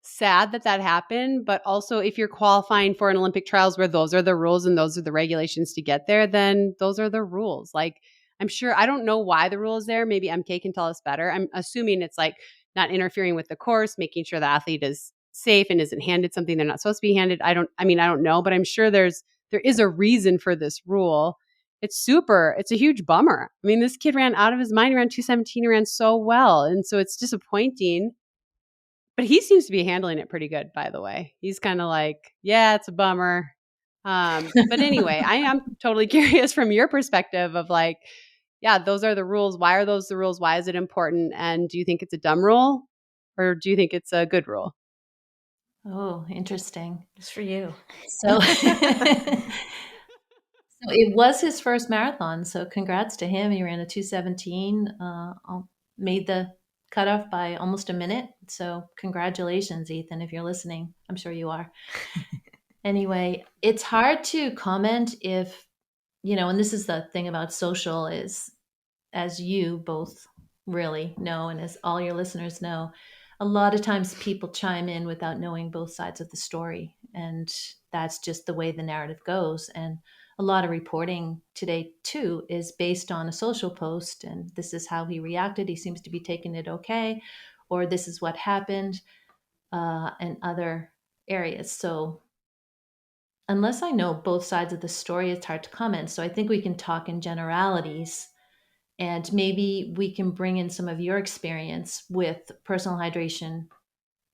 sad that happened. But also, if you're qualifying for an Olympic trials where those are the rules and those are the regulations to get there, then those are the rules. Like, I'm sure, I don't know why the rule is there. Maybe MK can tell us better. I'm assuming it's like not interfering with the course, making sure the athlete is safe and isn't handed something they're not supposed to be handed. I don't know, but I'm sure there is a reason for this rule. It's a huge bummer. I mean, this kid ran out of his mind, he ran 2:17, he ran so well. And so it's disappointing, But he seems to be handling it pretty good, by the way. He's kind of like, yeah, it's a bummer. But anyway, I am totally curious from your perspective of like, yeah, those are the rules. Why are those the rules? Why is it important? And do you think it's a dumb rule or do you think it's a good rule? Oh, interesting. It's for you. So, so it was his first marathon. So congrats to him. He ran a 2:17, made the cutoff by almost a minute. So congratulations, Ethan, if you're listening. I'm sure you are. Anyway, it's hard to comment if, and this is the thing about social is, as you both really know, and as all your listeners know, a lot of times people chime in without knowing both sides of the story. And that's just the way the narrative goes. And a lot of reporting today, too, is based on a social post. And this is how he reacted. He seems to be taking it okay. Or this is what happened, and other areas. So unless I know both sides of the story, it's hard to comment. So I think we can talk in generalities and maybe we can bring in some of your experience with personal hydration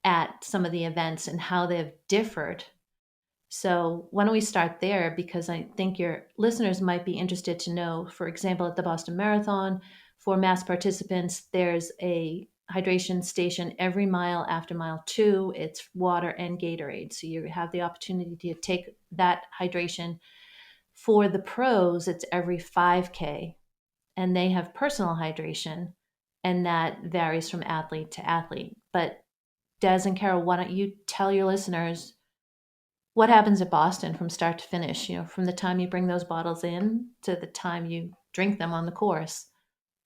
at some of the events and how they've differed. So, why don't we start there? Because I think your listeners might be interested to know, for example, at the Boston Marathon, for mass participants, there's a hydration station every mile after mile 2. It's water and Gatorade. So, you have the opportunity to take that hydration. For the pros, it's every 5K and they have personal hydration, and that varies from athlete to athlete. But Des and Carol, why don't you tell your listeners what happens at Boston from start to finish? From the time you bring those bottles in to the time you drink them on the course.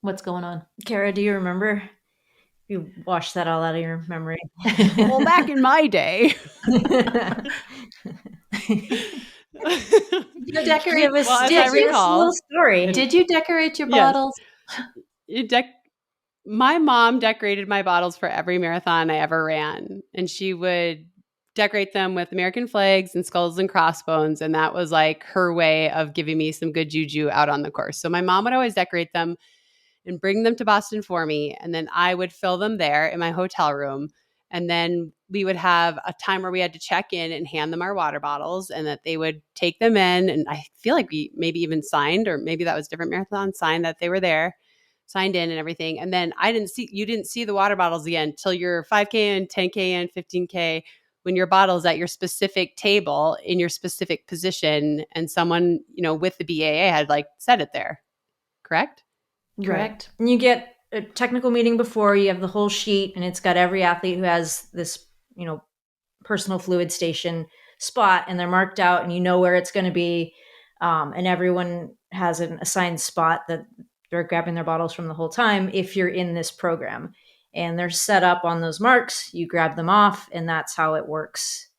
What's going on? Kara, do you remember? You washed that all out of your memory. Well, back in my day. Did you decorate? Give us, Well, as give I us a recall, little story. Did you decorate your Yes. bottles? My mom decorated my bottles for every marathon I ever ran, and she would decorate them with American flags and skulls and crossbones, and that was like her way of giving me some good juju out on the course. So my mom would always decorate them and bring them to Boston for me, and then I would fill them there in my hotel room. And then we would have a time where we had to check in and hand them our water bottles, and that they would take them in. And I feel like we maybe even signed, or maybe that was different marathon, signed that they were there, signed in and everything. And then you didn't see the water bottles again till your 5K and 10K and 15K, when your bottle's at your specific table in your specific position, and someone, with the BAA had like set it there. Correct? Correct. And you get a technical meeting before, you have the whole sheet, and it's got every athlete who has this, personal fluid station spot, and they're marked out, and you know where it's going to be. And everyone has an assigned spot that they're grabbing their bottles from the whole time if you're in this program. And they're set up on those marks, you grab them off, and that's how it works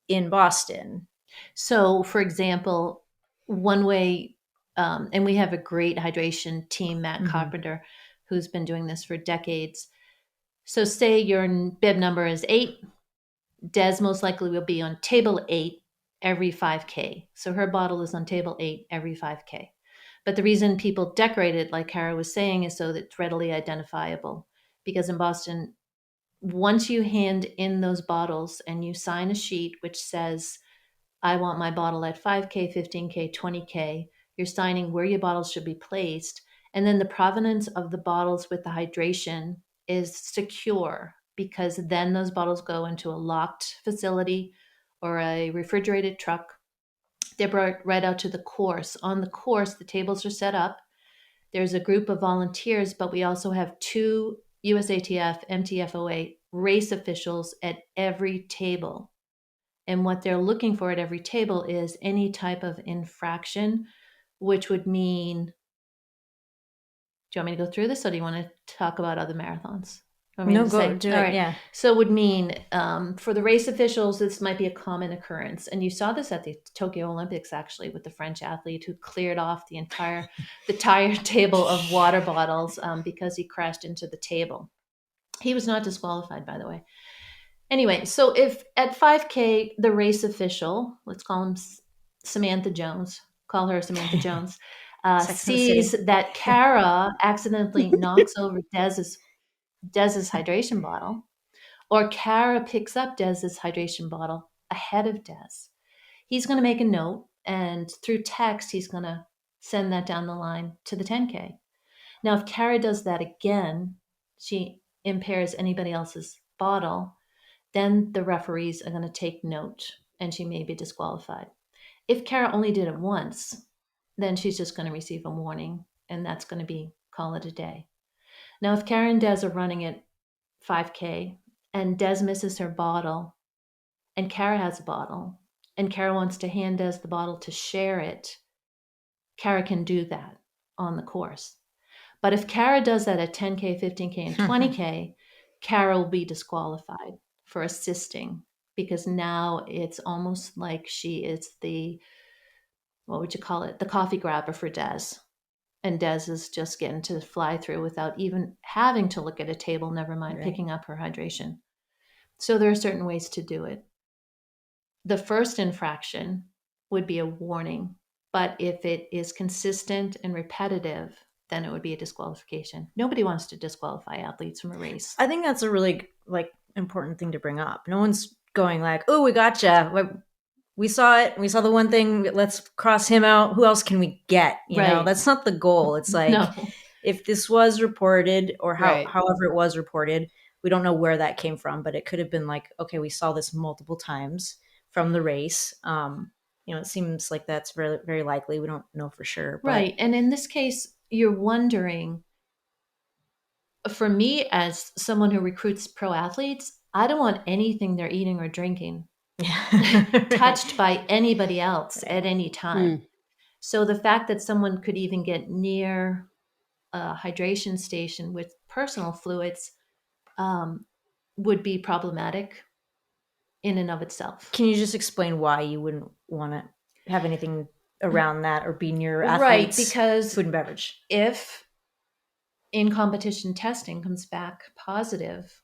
in Boston. So, for example, one way, and we have a great hydration team, Matt Carpenter, who's been doing this for decades. So, say your bib number is 8. Des most likely will be on table 8 every 5K. So, her bottle is on table 8 every 5K. But the reason people decorate it, like Kara was saying, is so that it's readily identifiable. Because in Boston, once you hand in those bottles and you sign a sheet which says, I want my bottle at 5K, 15K, 20K. You're signing where your bottles should be placed. And then the provenance of the bottles with the hydration is secure, because then those bottles go into a locked facility or a refrigerated truck. They're brought right out to the course. On the course, the tables are set up. There's a group of volunteers, but we also have 2 USATF, MTFOA race officials at every table. And what they're looking for at every table is any type of infraction, which would mean, do you want me to go through this, or do you want to talk about other marathons? No, go do it. Right. Yeah. So it would mean, for the race officials, this might be a common occurrence. And you saw this at the Tokyo Olympics, actually, with the French athlete who cleared off the entire table of water bottles because he crashed into the table. He was not disqualified, by the way. Anyway, so if at 5K, the race official, let's call him Samantha Jones, call her Samantha Jones, sees that Kara accidentally knocks over Dez's hydration bottle, Or Kara picks up Dez's hydration bottle ahead of Dez. He's going to make a note, and through text, he's going to send that down the line to the 10K. Now, if Kara does that again, she impairs anybody else's bottle, then the referees are going to take note and she may be disqualified. If Kara only did it once, then she's just going to receive a warning, and that's going to be call it a day. Now, if Kara and Des are running at 5K and Des misses her bottle and Kara has a bottle and Kara wants to hand Des the bottle to share it, Kara can do that on the course. But if Kara does that at 10K, 15K, and 20K, Kara will be disqualified for assisting, because now it's almost like she is the, what would you call it, the coffee grabber for Des. And Des is just getting to fly through without even having to look at a table, never mind picking up her hydration. So there are certain ways to do it. The first infraction would be a warning, but if it is consistent and repetitive, then it would be a disqualification. Nobody wants to disqualify athletes from a race. I think that's a really important thing to bring up. No one's going like, "Oh, we gotcha. We saw it. We saw the one thing. Let's cross him out. Who else can we get?" You know, that's not the goal. It's like, No. if this was reported, or Right. however it was reported, we don't know where that came from, but it could have been like, okay, we saw this multiple times from the race. It seems like that's very, very likely. We don't know for sure. But Right. And in this case, you're wondering, for me, as someone who recruits pro athletes, I don't want anything they're eating or drinking touched by anybody else at any time. So the fact that someone could even get near a hydration station with personal fluids would be problematic in and of itself. Can you just explain why you wouldn't want to have anything around that or be near athletes? Right, because food and beverage. If in competition testing comes back positive,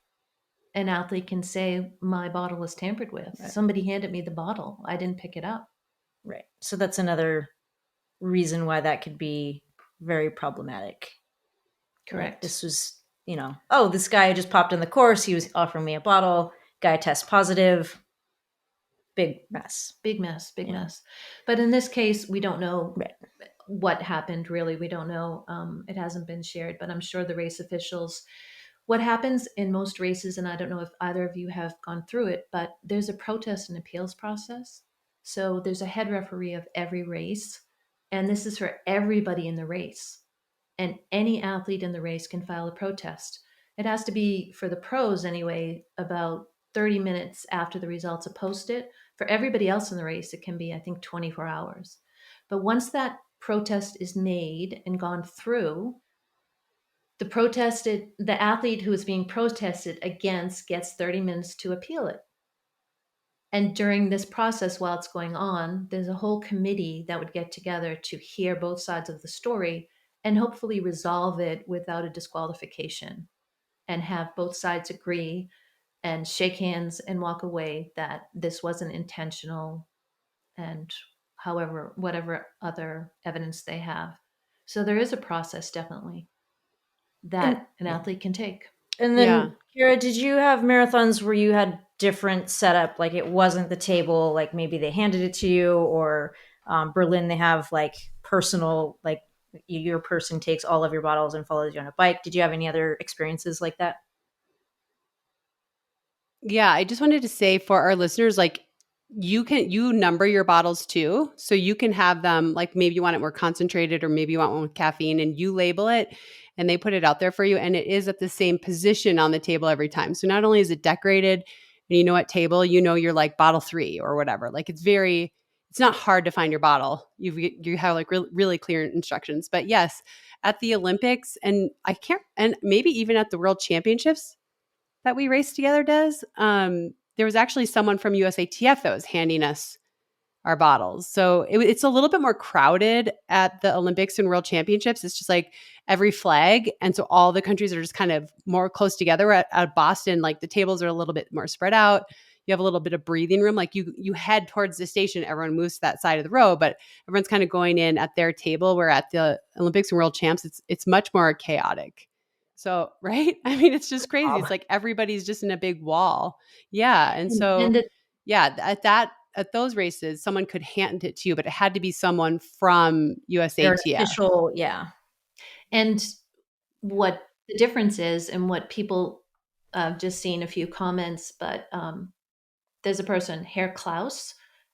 an athlete can say, my bottle was tampered with. Right. Somebody handed me the bottle. I didn't pick it up. Right. So that's another reason why that could be very problematic. Correct. Like, this was, this guy just popped in the course. He was offering me a bottle. Guy tests positive. Big mess. Big mess. But in this case, we don't know what happened, really. We don't know. It hasn't been shared, but I'm sure the race officials, what happens in most races, and I don't know if either of you have gone through it, but there's a protest and appeals process. So there's a head referee of every race, and this is for everybody in the race. And any athlete in the race can file a protest. It has to be, for the pros anyway, about 30 minutes after the results are posted. For everybody else in the race, it can be, I think, 24 hours. But once that protest is made and gone through, the athlete who is being protested against gets 30 minutes to appeal it. And during this process, while it's going on, there's a whole committee that would get together to hear both sides of the story and hopefully resolve it without a disqualification, and have both sides agree and shake hands and walk away that this wasn't intentional, and whatever other evidence they have. So there is a process, definitely, that an athlete can take. And then, Kira, did you have marathons where you had different setup? Like, it wasn't the table, like maybe they handed it to you, or Berlin, they have like personal, like your person takes all of your bottles and follows you on a bike. Did you have any other experiences like that? Yeah, I just wanted to say for our listeners, like, you number your bottles too. So you can have them, like, maybe you want it more concentrated, or maybe you want one with caffeine, and you label it and they put it out there for you. And it is at the same position on the table every time. So not only is it decorated and you know what table, you're like bottle 3 or whatever. Like, it's not hard to find your bottle. You have like really clear instructions. But yes, at the Olympics, and maybe even at the World Championships that we raced together, Des, there was actually someone from USATF that was handing us our bottles. So it's a little bit more crowded at the Olympics and World Championships. It's just like every flag. And so all the countries are just kind of more close together. At Boston, like, the tables are a little bit more spread out. You have a little bit of breathing room. Like, you head towards the station, everyone moves to that side of the row, but everyone's kind of going in at their table, where at the Olympics and World Champs, it's much more chaotic. So, right? I mean, it's just crazy. It's like everybody's just in a big wall. Yeah. And so, And yeah, at those races, someone could hand it to you, but it had to be someone from They're an USATF. official, yeah. And what the difference is, and what people, just seen a few comments, but there's a person, Herr Klaus,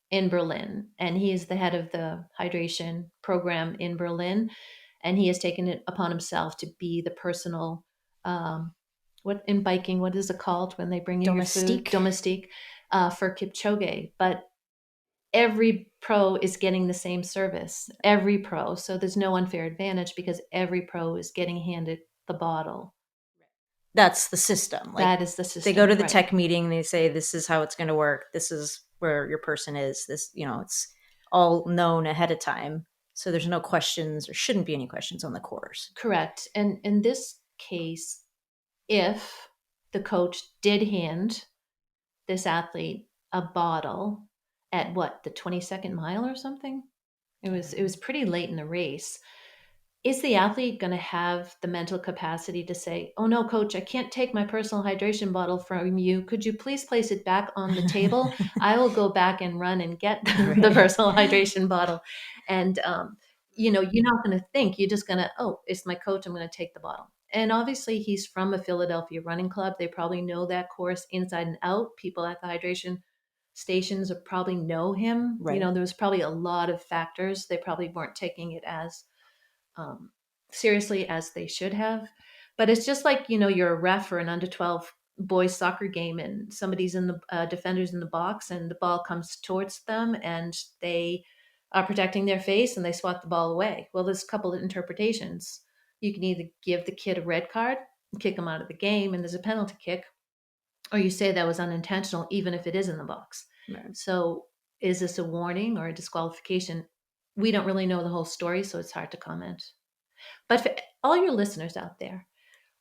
in Berlin, and he is the head of the hydration program in Berlin, and he has taken it upon himself to be the personal, what in biking, what is it called when they bring you your food? Domestique. Domestique, for Kipchoge. But every pro is getting the same service, every pro. So there's no unfair advantage because every pro is getting handed the bottle. That's the system. Like That is the system. they go to the right. tech meeting, they say this is how it's going to work. This is where your person is. This, it's all known ahead of time. So there's no questions or shouldn't be any questions on the course. Correct. And in this case, if the coach did hand this athlete a bottle at what, the 22nd mile or something? It was pretty late in the race. Is the athlete going to have the mental capacity to say, "Oh no, coach, I can't take my personal hydration bottle from you. Could you please place it back on the table? I will go back and run and get the personal hydration bottle." And you're not going to think. You're just going to, "Oh, it's my coach. I'm going to take the bottle." And obviously, he's from a Philadelphia running club. They probably know that course inside and out. People at the hydration stations probably know him. Right. There was probably a lot of factors. They probably weren't taking it as seriously as they should have. But it's just like, you're a ref for an under 12 boys soccer game, and somebody's in the defenders in the box, and the ball comes towards them, and they are protecting their face, and they swat the ball away. Well, there's a couple of interpretations. You can either give the kid a red card and kick him out of the game, and there's a penalty kick, or you say that was unintentional, even if it is in the box. Right. So is this a warning or a disqualification? We don't really know the whole story, so it's hard to comment. But for all your listeners out there,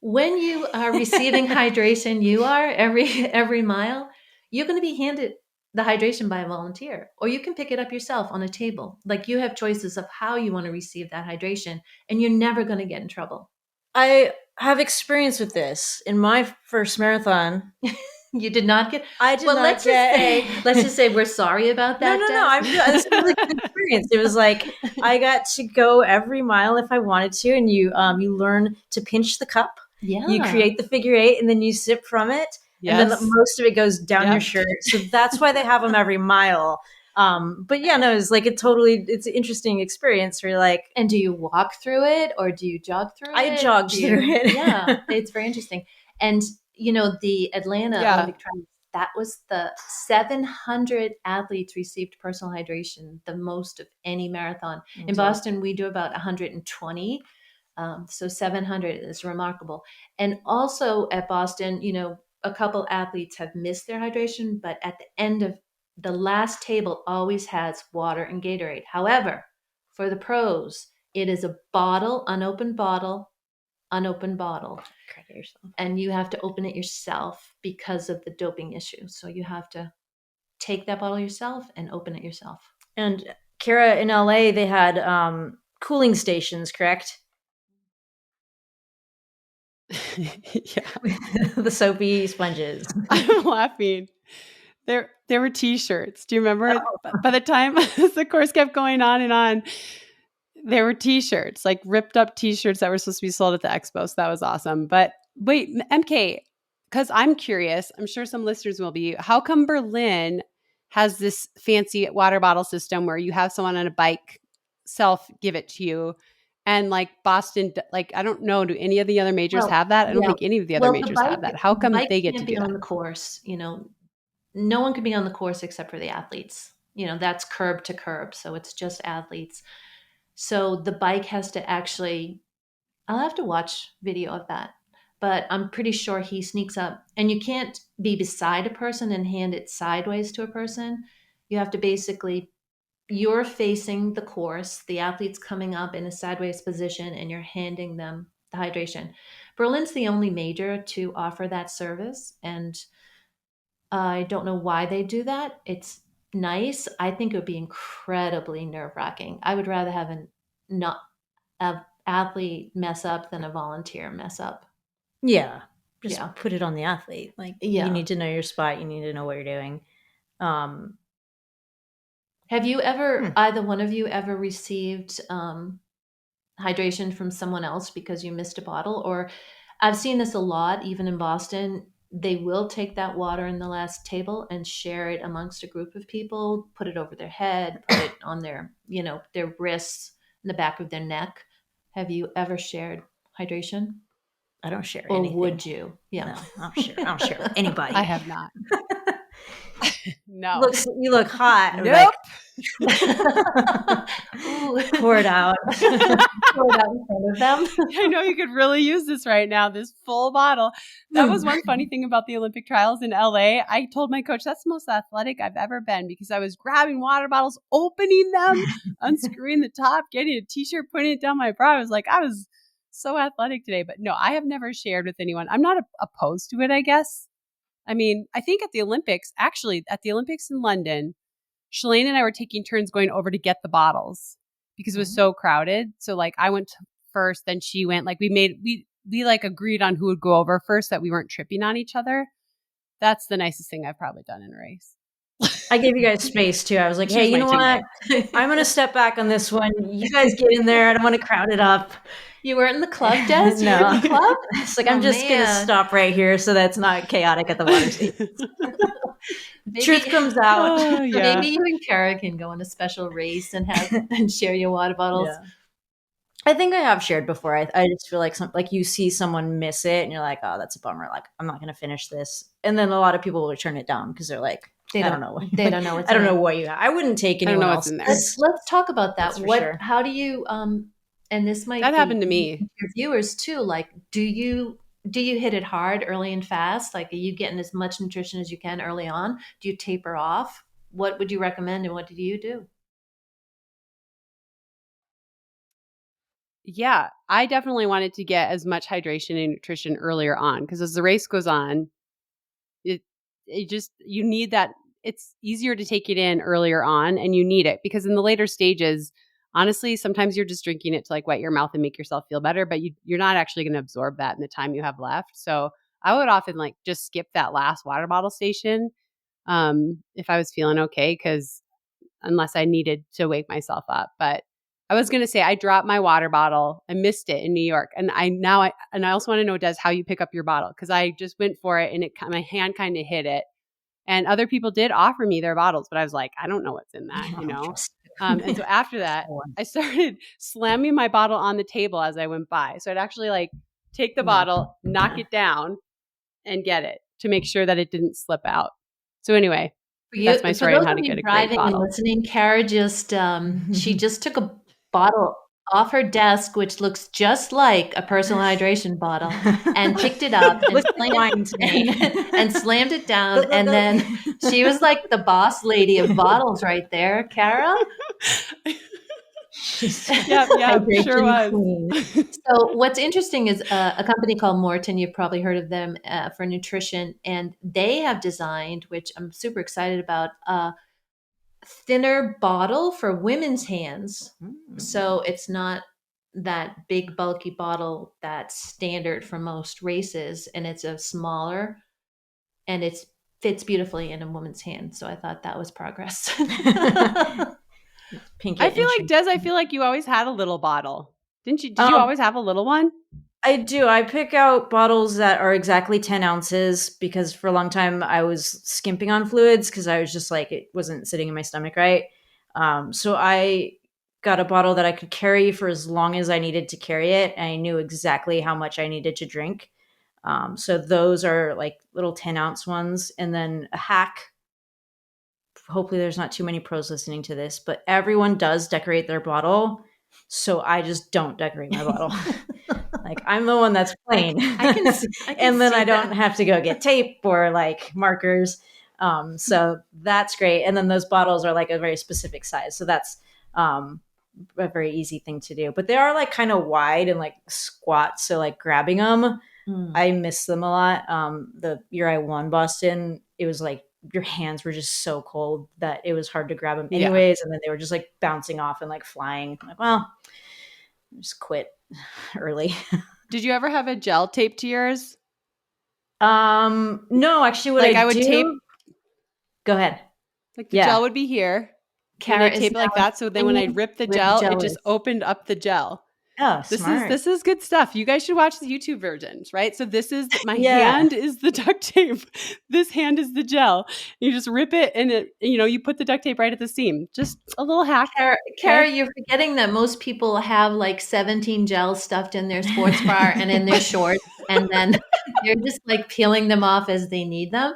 when you are receiving hydration, you are every mile, you're going to be handed the hydration by a volunteer, or you can pick it up yourself on a table. Like, you have choices of how you want to receive that hydration, and you're never going to get in trouble. I have experience with this. In my first marathon, You did not get. I did well, not let's get. just say we're sorry about that. No. This was a good experience. It was like I got to go every mile if I wanted to, and you learn to pinch the cup. Yeah. You create the figure 8, and then you sip from it, and then most of it goes down your shirt. So that's why they have them every mile. But yeah, no, it's like it's an interesting experience where you're like. And do you walk through it or do you jog through it? I jogged through it. Yeah, it's very interesting. And the Atlanta Olympic Trials, that was the 700 athletes received personal hydration, the most of any marathon. In Boston, we do about 120. So 700 is remarkable. And also at Boston, a couple athletes have missed their hydration, but at the end of the last table always has water and Gatorade. However, for the pros, it is a bottle, unopened bottle. And you have to open it yourself because of the doping issue. So you have to take that bottle yourself and open it yourself. And Kara, in LA, they had cooling stations, correct? Yeah. The soapy sponges. I'm laughing. There were T-shirts. Do you remember? By the time the course kept going on and on, there were T-shirts, like ripped up T-shirts that were supposed to be sold at the expo. So that was awesome. But wait, MK, because I'm curious, I'm sure some listeners will be, how come Berlin has this fancy water bottle system where you have someone on a bike self give it to you? And like Boston, like, I don't know, do any of the other majors have that? I don't think any of the other majors have that. How come they get to do that? On the course, no one can be on the course except for the athletes. That's curb to curb. So it's just athletes. So the bike has to actually, I'll have to watch video of that, but I'm pretty sure he sneaks up, and you can't be beside a person and hand it sideways to a person. You have to basically, you're facing the course, the athlete's coming up in a sideways position, and you're handing them the hydration. Berlin's the only major to offer that service, and I don't know why they do that. It's nice. I think it would be incredibly nerve-wracking. I would rather have an athlete mess up than a volunteer mess up. Yeah. Just Yeah. put it on the athlete. Like Yeah. you need to know your spot. You need to know what you're doing. Have you ever, either one of you ever received hydration from someone else because you missed a bottle? Or I've seen this a lot, even in Boston. They will take that water in the last table and share it amongst a group of people, put it over their head, put it on their, their wrists, in the back of their neck. Have you ever shared hydration? I don't share Or anything. would you? Yeah. No, I don't share with anybody. I have not. No. You look hot. Nope. Pour it out. Pour it out in front of them. I know you could really use this right now, this full bottle. That was one funny thing about the Olympic trials in LA. I told my coach, that's the most athletic I've ever been, because I was grabbing water bottles, opening them, unscrewing the top, getting a t-shirt, putting it down my bra. I was so athletic today. But no, I have never shared with anyone. I'm not opposed to it, I guess. I mean, I think at the Olympics in London, Shalane and I were taking turns going over to get the bottles because it was so crowded. So like I went first, then she went. Like we like agreed on who would go over first, that we weren't tripping on each other. That's the nicest thing I've probably done in a race. I gave you guys space too. I was like, hey, you know what? I'm going to step back on this one. You guys get in there. I don't want to crowd it up. You weren't in the club, Des? No. You were in the club? It's like, I'm just going to stop right here so that's not chaotic at the water station. Truth comes out. Oh, yeah. Maybe you and Kara can go on a special race and share your water bottles. Yeah. I think I have shared before. I just feel like you see someone miss it and you're like, oh, that's a bummer. Like, I'm not going to finish this. And then a lot of people will turn it down because they're like, I don't know. They don't know what's I don't know what you have. I wouldn't take anyone else in there. Let's talk about that. Sure. How do you and this might that happened to me. Your viewers too. Like, do you hit it hard early and fast? Like, are you getting as much nutrition as you can early on? Do you taper off? What would you recommend, and what did you do? Yeah, I definitely wanted to get as much hydration and nutrition earlier on, because as the race goes on, you need that. It's easier to take it in earlier on, and you need it because in the later stages, honestly, sometimes you're just drinking it to like wet your mouth and make yourself feel better, but you're not actually going to absorb that in the time you have left. So I would often like just skip that last water bottle station if I was feeling okay, because unless I needed to wake myself up. But I was going to say I dropped my water bottle. I missed it in New York, and I also want to know, Des, how you pick up your bottle, because I just went for it and my hand kind of hit it. And other people did offer me their bottles, but I was like, I don't know what's in that, you know? And so after that, I started slamming my bottle on the table as I went by. So I'd actually like take the bottle, knock it down, and get it to make sure that it didn't slip out. So anyway, that's my story on how to get a great bottle. And listening, Kara just she just took a bottle off her desk, which looks just like a personal hydration bottle, and picked it up and slammed it down. And then she was like the boss lady of bottles right there, Kara. Yeah, sure was. So what's interesting is a company called Morton. You've probably heard of them for nutrition, and they have designed, which I'm super excited about, a thinner bottle for women's hands. So it's not that big bulky bottle that's standard for most races, and it's a smaller, and it fits beautifully in a woman's hand. So I thought that was progress. I feel like, Des, I feel like you always had a little bottle. Didn't you? Did you always have a little one? I do. I pick out bottles that are exactly 10 ounces because for a long time I was skimping on fluids because I was just like, it wasn't sitting in my stomach right. So I got a bottle that I could carry for as long as I needed to carry it. And I knew exactly how much I needed to drink. So those are like little 10-ounce ones. And then a hack, hopefully there's not too many pros listening to this, but everyone does decorate their bottle. So I just don't decorate my bottle. Like I'm the one that's plain. I can and then I don't have to go get tape or like markers. So that's great. And then those bottles are like a very specific size. So that's a very easy thing to do. But they are like kind of wide and like squat. So like grabbing them, I miss them a lot. The year I won Boston, it was like your hands were just so cold that it was hard to grab them anyways. Yeah. And then they were just like bouncing off and like flying. I'm like, well, just quit early. Did you ever have a gel taped to yours? No, actually, what Like I I would do. tape, Go ahead. like the Yeah. gel would be here. And Kara I'd is tape it like now that. So then when I explaining ripped the where the gel, it gel just is. opened up the gel. Oh, This smart. is good stuff. You guys should watch the YouTube versions, right? So this is my Yeah. hand is the duct tape. This hand is the gel. You just rip it and you put the duct tape right at the seam. Just a little hack. Kara, you're forgetting that most people have like 17 gels stuffed in their sports bra and in their shorts, and then they're just like peeling them off as they need them.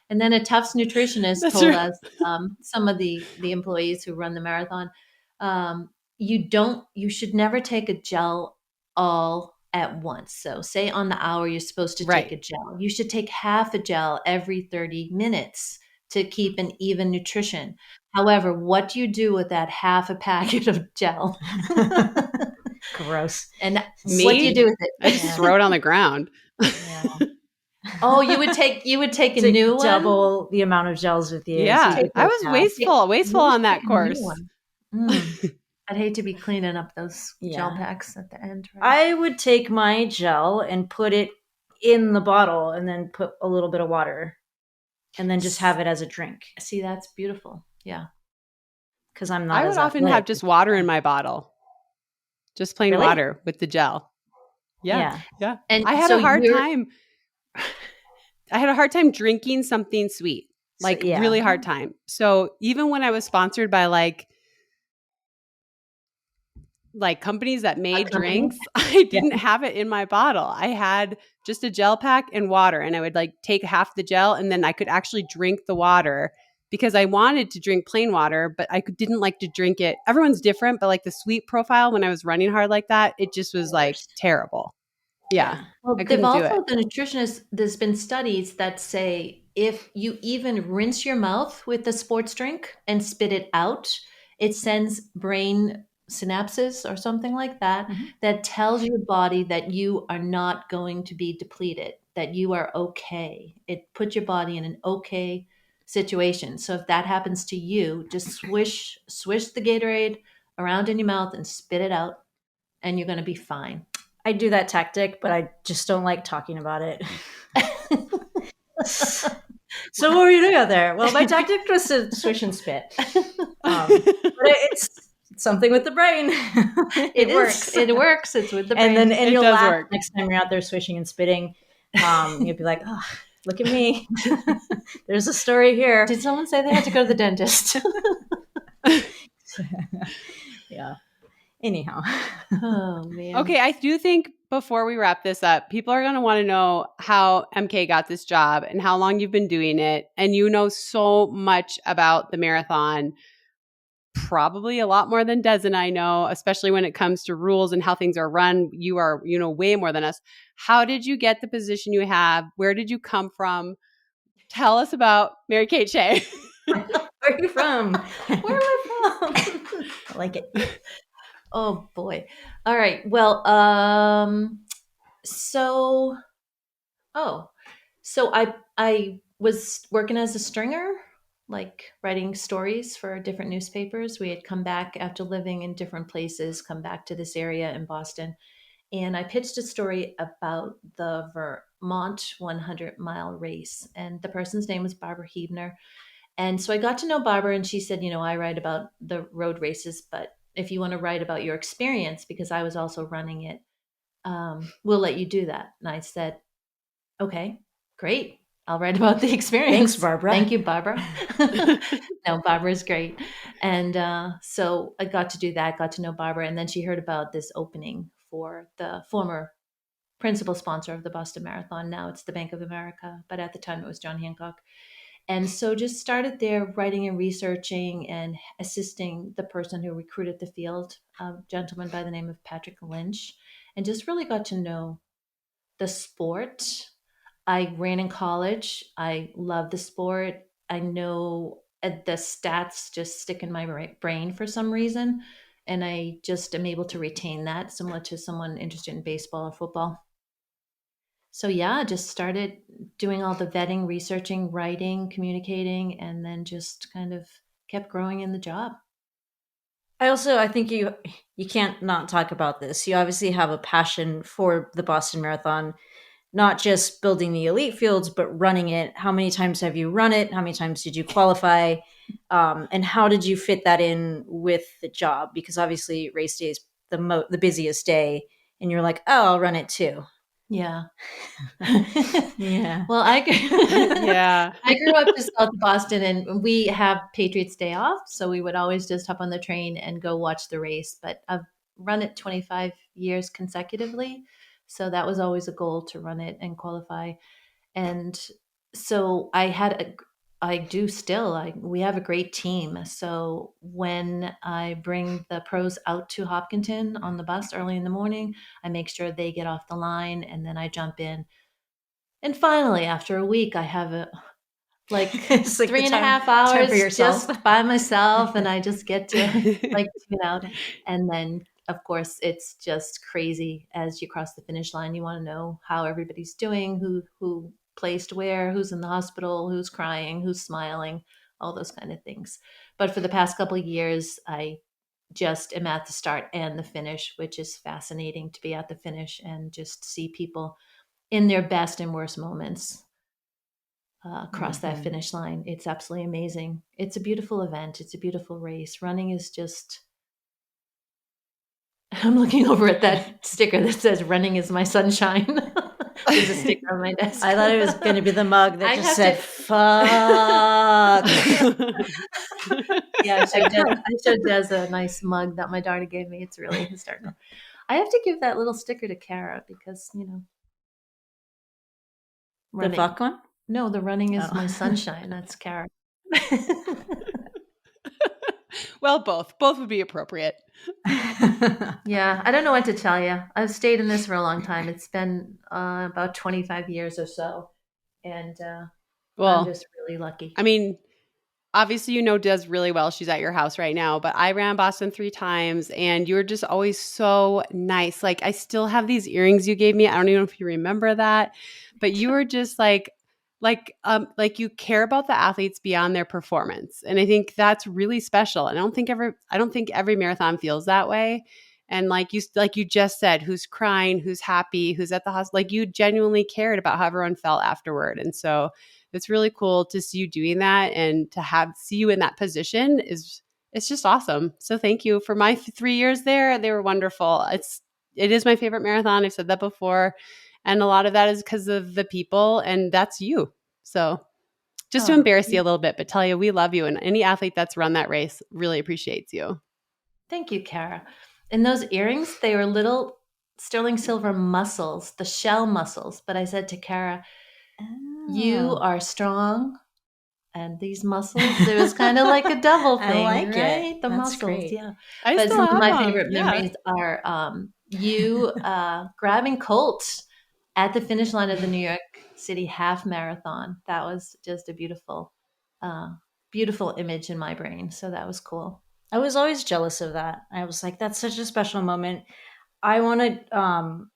And then a Tufts nutritionist That's told true. us, some of the employees who run the marathon, um, you should never take a gel all at once. So say on the hour you're supposed to take Right. a gel. You should take half a gel every 30 minutes to keep an even nutrition. However, what do you do with that half a packet of gel? Gross. And what do you Me? do with I it? just Yeah. throw it on the ground. Yeah. Oh, you would take a Take new one? double the amount of gels with you. So you Yeah. could Take I take was half. wasteful You would on that take a new course. one. Mm. I'd hate to be cleaning up those gel Yeah. packs at the end, right? I would take my gel and put it in the bottle and then put a little bit of water and then just have it as a drink See, that's beautiful. Yeah. because I'm not I as would often have athletic. just water in my bottle. Just plain Really? water with the gel. Yeah. Yeah. Yeah. And I had so a hard you're time. I had a hard time drinking something sweet. So, Like yeah. really hard time. So even when I was sponsored by like companies that made company? drinks, I Yeah. didn't have it in my bottle. I had just a gel pack and water, and I would like take half the gel and then I could actually drink the water because I wanted to drink plain water, but didn't like to drink it. Everyone's different, but like the sweet profile when I was running hard like that, it just was like Worst. terrible. Yeah. Well, I they've couldn't do also, it. the nutritionists, there's been studies that say if you even rinse your mouth with a sports drink and spit it out, it sends brain synapses or something like that, Mhm. that tells your body that you are not going to be depleted, that you are okay. It puts your body in an okay situation. So if that happens to you, just swish the Gatorade around in your mouth and spit it out, and you're going to be fine. I do that tactic, but I just don't like talking about it. So what were you doing out there? Well, my tactic was to swish and spit. But it's something with the brain. It works. It works. It's with the brain. And It you'll does laugh work. next time you're out there swishing and spitting. You'll be like, oh, look at me. There's a story here. Did someone say they had to go to the dentist? Yeah. Anyhow. Oh man. Okay, I do think before we wrap this up, people are going to want to know how MK got this job and how long you've been doing it. And you know so much about the marathon, probably a lot more than Des and I know, especially when it comes to rules and how things are run. You are, way more than us. How did you get the position you have? Where did you come from? Tell us about Mary Kate Shea. Where are you from? Where am I from? I like it. Oh boy. All right. Well, so oh, so I was working as a stringer, like writing stories for different newspapers. We had come back after living in different places, come back to this area in Boston, and I pitched a story about the Vermont 100-mile race, and the person's name was Barbara Hebner. And so I got to know Barbara, and she said, I write about the road races, but if you want to write about your experience, because I was also running it, we'll let you do that. And I said, okay, great. I'll write about the experience. Thanks, Barbara. Thank you, Barbara. No, Barbara's great. And so I got to do that, got to know Barbara. And then she heard about this opening for the former principal sponsor of the Boston Marathon. Now it's the Bank of America, but at the time it was John Hancock. And so just started there writing and researching and assisting the person who recruited the field, a gentleman by the name of Patrick Lynch, and just really got to know the sport. I ran in college. I love the sport. I know the stats just stick in my brain for some reason. And I just am able to retain that, similar to someone interested in baseball or football. So yeah, just started doing all the vetting, researching, writing, communicating, and then just kind of kept growing in the job. I think you can't not talk about this. You obviously have a passion for the Boston Marathon, not just building the elite fields, but running it. How many times have you run it? How many times did you qualify? And how did you fit that in with the job? Because obviously race day is the busiest day, and you're like, oh, I'll run it too. Yeah. Yeah. Well, Yeah. I grew up just south of Boston, and we have Patriots Day off, so we would always just hop on the train and go watch the race. But I've run it 25 years consecutively, so that was always a goal to run it and qualify. And so I do still. We have a great team. So when I bring the pros out to Hopkinton on the bus early in the morning, I make sure they get off the line, and then I jump in. And finally, after a week, I have like It's like three the and a half time for hours yourself. just by myself, and I just get to like tune out. And then, of course, it's just crazy as you cross the finish line. You want to know how everybody's doing, who placed where, who's in the hospital, who's crying, who's smiling, all those kind of things. But for the past couple of years, I just am at the start and the finish, which is fascinating to be at the finish and just see people in their best and worst moments cross that finish line. It's absolutely amazing. It's a beautiful event. It's a beautiful race. Running is just. I'm looking over at that sticker that says "Running is my sunshine." There's a sticker on my desk. I thought it was going to be the mug that I just have said to- "fuck." Yeah, I showed Des a nice mug that my daughter gave me. It's really hysterical. I have to give that little sticker to Kara because The running. fuck one? No, the running is Oh. my sunshine. That's Kara. Well, both would be appropriate. Yeah, I don't know what to tell you. I've stayed in this for a long time. It's been about 25 years or so, and I'm Well, just really lucky. I mean, obviously, you know Des really well. She's at your house right now, but I ran Boston 3 times and you were just always so nice. Like, I still have these earrings you gave me. I don't even know if you remember that, but you were just like you care about the athletes beyond their performance. And I think that's really special. And I don't think every marathon feels that way. And like you just said, who's crying, who's happy, who's at the hospital, like you genuinely cared about how everyone felt afterward. And so it's really cool to see you doing that, and to see you in that position it's just awesome. So thank you for my 3 years there. They were wonderful. It is my favorite marathon. I've said that before. And a lot of that is because of the people, and that's you. So just to embarrass you a little bit, but tell you we love you, and any athlete that's run that race really appreciates you. Thank you, Kara. And those earrings, they were little sterling silver mussels, the shell mussels. But I said to Kara, "You Oh. are strong." And these mussels, it was kind of like a double I thing, like it. right? The That's mussels, great. yeah. I But still some of have my them. favorite Yeah. memories are you grabbing Colt at the finish line of the New York City Half Marathon. That was just a beautiful image in my brain. So that was cool. I was always jealous of that. I was like, that's such a special moment. I want to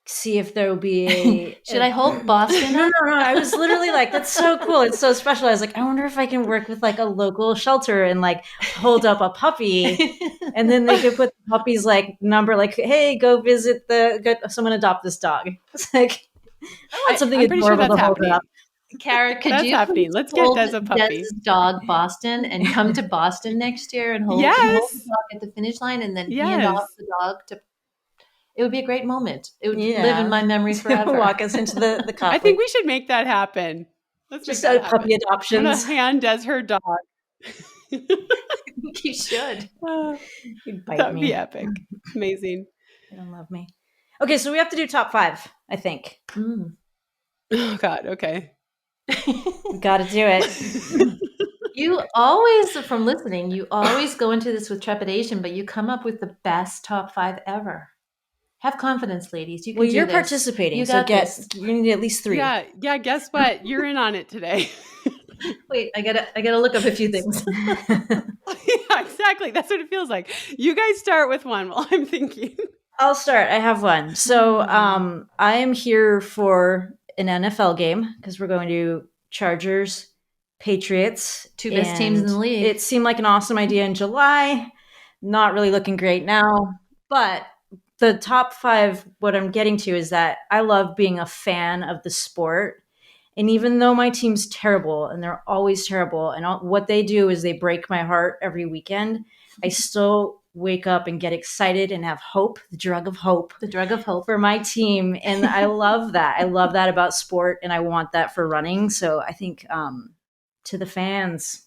see if there will be Should I hold Boston No, up? no, no. I was literally like, that's so cool. It's so special. I was like, I wonder if I can work with like a local shelter and like hold up a puppy, and then they could put the puppy's like number, like, hey, go someone adopt this dog. It's like, I want something I'm pretty sure adorable that's to hold happening. up. Kara, could That's you happening. please Let's get hold Des a puppy. Des's dog Boston and come to Boston next year and hold the Yes. dog at the finish line and then hand Yes. off the dog to. It would be a great moment. It would Yeah. live in my memory forever. Walk us into the cup. I think we should make that happen. Let's just make that puppy happen. I'm adoptions. gonna hand Des her dog. You should. You'd bite That would me. be epic. Amazing. They don't love me. Okay, so we have to do top 5, I think. Oh God. Okay. We got to do it. You always, from listening, you always go into this with trepidation, but you come up with the best top 5 ever. Have confidence, ladies. You can Well, do you're this. participating, You so got this. you need at least 3. Yeah. Guess what? You're in on it today. Wait, I gotta look up a few things. Yeah, exactly. That's what it feels like. You guys start with one while I'm thinking. I'll start. I have one. So I am here for an NFL game because we're going to Chargers, Patriots. 2 best teams in the league. It seemed like an awesome idea in July. not really looking great now. But the top five, what I'm getting to is that I love being a fan of the sport. And even though my team's terrible and they're always terrible, and what they do is they break my heart every weekend, I still wake up and get excited and have hope, the drug of hope. The drug of hope. For my team. And I love that. I love that about sport, and I want that for running. So I think to the fans,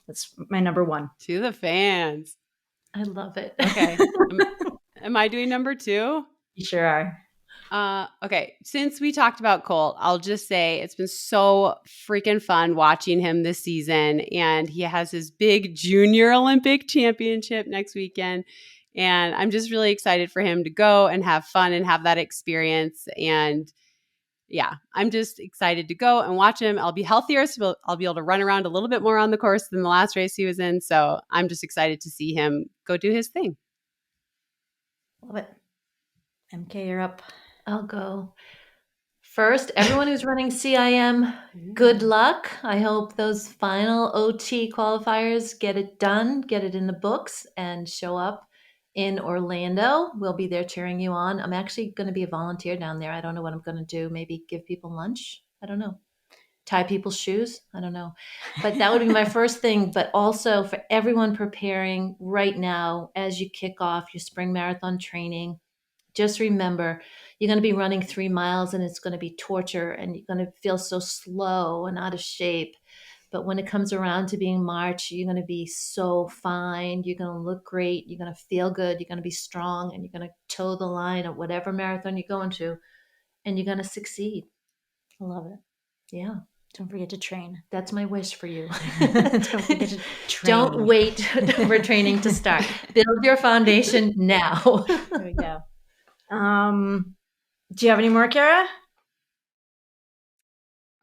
that's my number one. To the fans. I love it. Okay. Am I doing number two? You sure are. Okay. Since we talked about Colt, I'll just say it's been so freaking fun watching him this season. And he has his big junior Olympic championship next weekend. And I'm just really excited for him to go and have fun and have that experience. And yeah, I'm just excited to go and watch him. I'll be healthier, so I'll be able to run around a little bit more on the course than the last race he was in. So I'm just excited to see him go do his thing. Love it. MK, you're up. I'll go. First, everyone who's running CIM, good luck. I hope those final OT qualifiers get it done, get it in the books, and show up in Orlando. We'll be there cheering you on. I'm actually going to be a volunteer down there. I don't know what I'm going to do. Maybe give people lunch. I don't know. Tie people's shoes. I don't know. But that would be my first thing. But also for everyone preparing right now as you kick off your spring marathon training, just remember, you're going to be running 3 miles and it's going to be torture and you're going to feel so slow and out of shape. But when it comes around to being March, you're going to be so fine. You're going to look great. You're going to feel good. You're going to be strong and you're going to toe the line at whatever marathon you're going to, and you're going to succeed. I love it. Yeah. Don't forget to train. That's my wish for you. Don't forget to train. Don't wait for training to start. Build your foundation now. There we go. Do you have any more, Kara?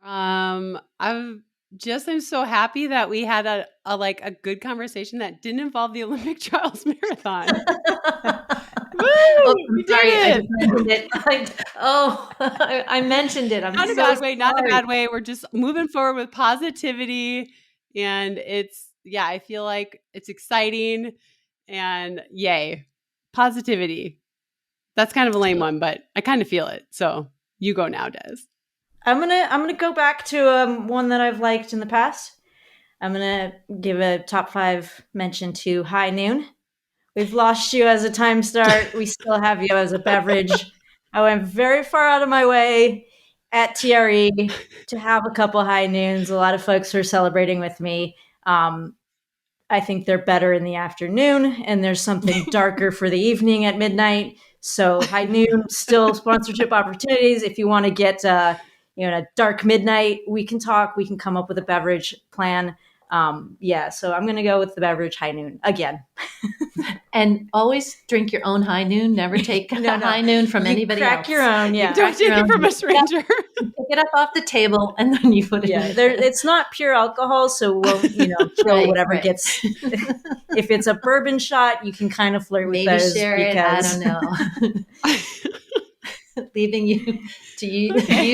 I'm so happy that we had a good conversation that didn't involve the Olympic trials marathon. Woo! Oh, We I'm sorry, did I just mentioned it. I mentioned it. I'm not a so bad way, not a sorry. bad way. We're just moving forward with positivity, and I feel like it's exciting, and yay, positivity. That's kind of a lame one, but I kind of feel it. So you go now, Des. I'm gonna go back to one that I've liked in the past. I'm gonna give a top 5 mention to High Noon. We've lost you as a time start. We still have you as a beverage. I went very far out of my way at TRE to have a couple High Noons. A lot of folks were celebrating with me. I think they're better in the afternoon, and there's something darker for the evening at midnight. So High Noon, still sponsorship opportunities. If you want to get a dark midnight, we can talk. We can come up with a beverage plan. So I'm going to go with the beverage High Noon again. And always drink your own High Noon. Never take High Noon from anybody else. Crack your own, yeah. Don't take it from a stranger. Pick it up off the table and then you put it in. It's not pure alcohol, so we'll chill whatever gets. If it's a bourbon shot, you can kind of flirt with Maybe those share because it. I don't know. Leaving you to you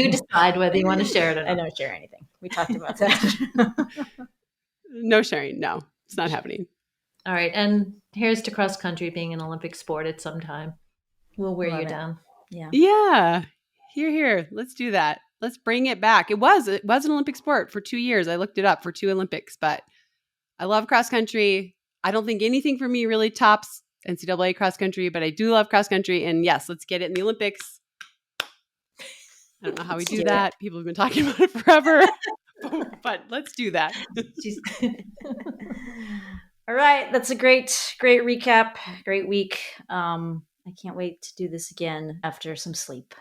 decide whether you want to share it or not. I don't share anything. We talked about that. No sharing. No, it's not happening. All right. And here's to cross country being an Olympic sport at some time. We'll wear you down. Yeah. Yeah. Here. Let's do that. Let's bring it back. It was an Olympic sport for 2 years. I looked it up for 2 Olympics, but I love cross country. I don't think anything for me really tops NCAA cross country, but I do love cross country. And yes, let's get it in the Olympics. I don't know how we do that. People have been talking about it forever, but let's do that. All right. That's a great recap. Great week. I can't wait to do this again after some sleep.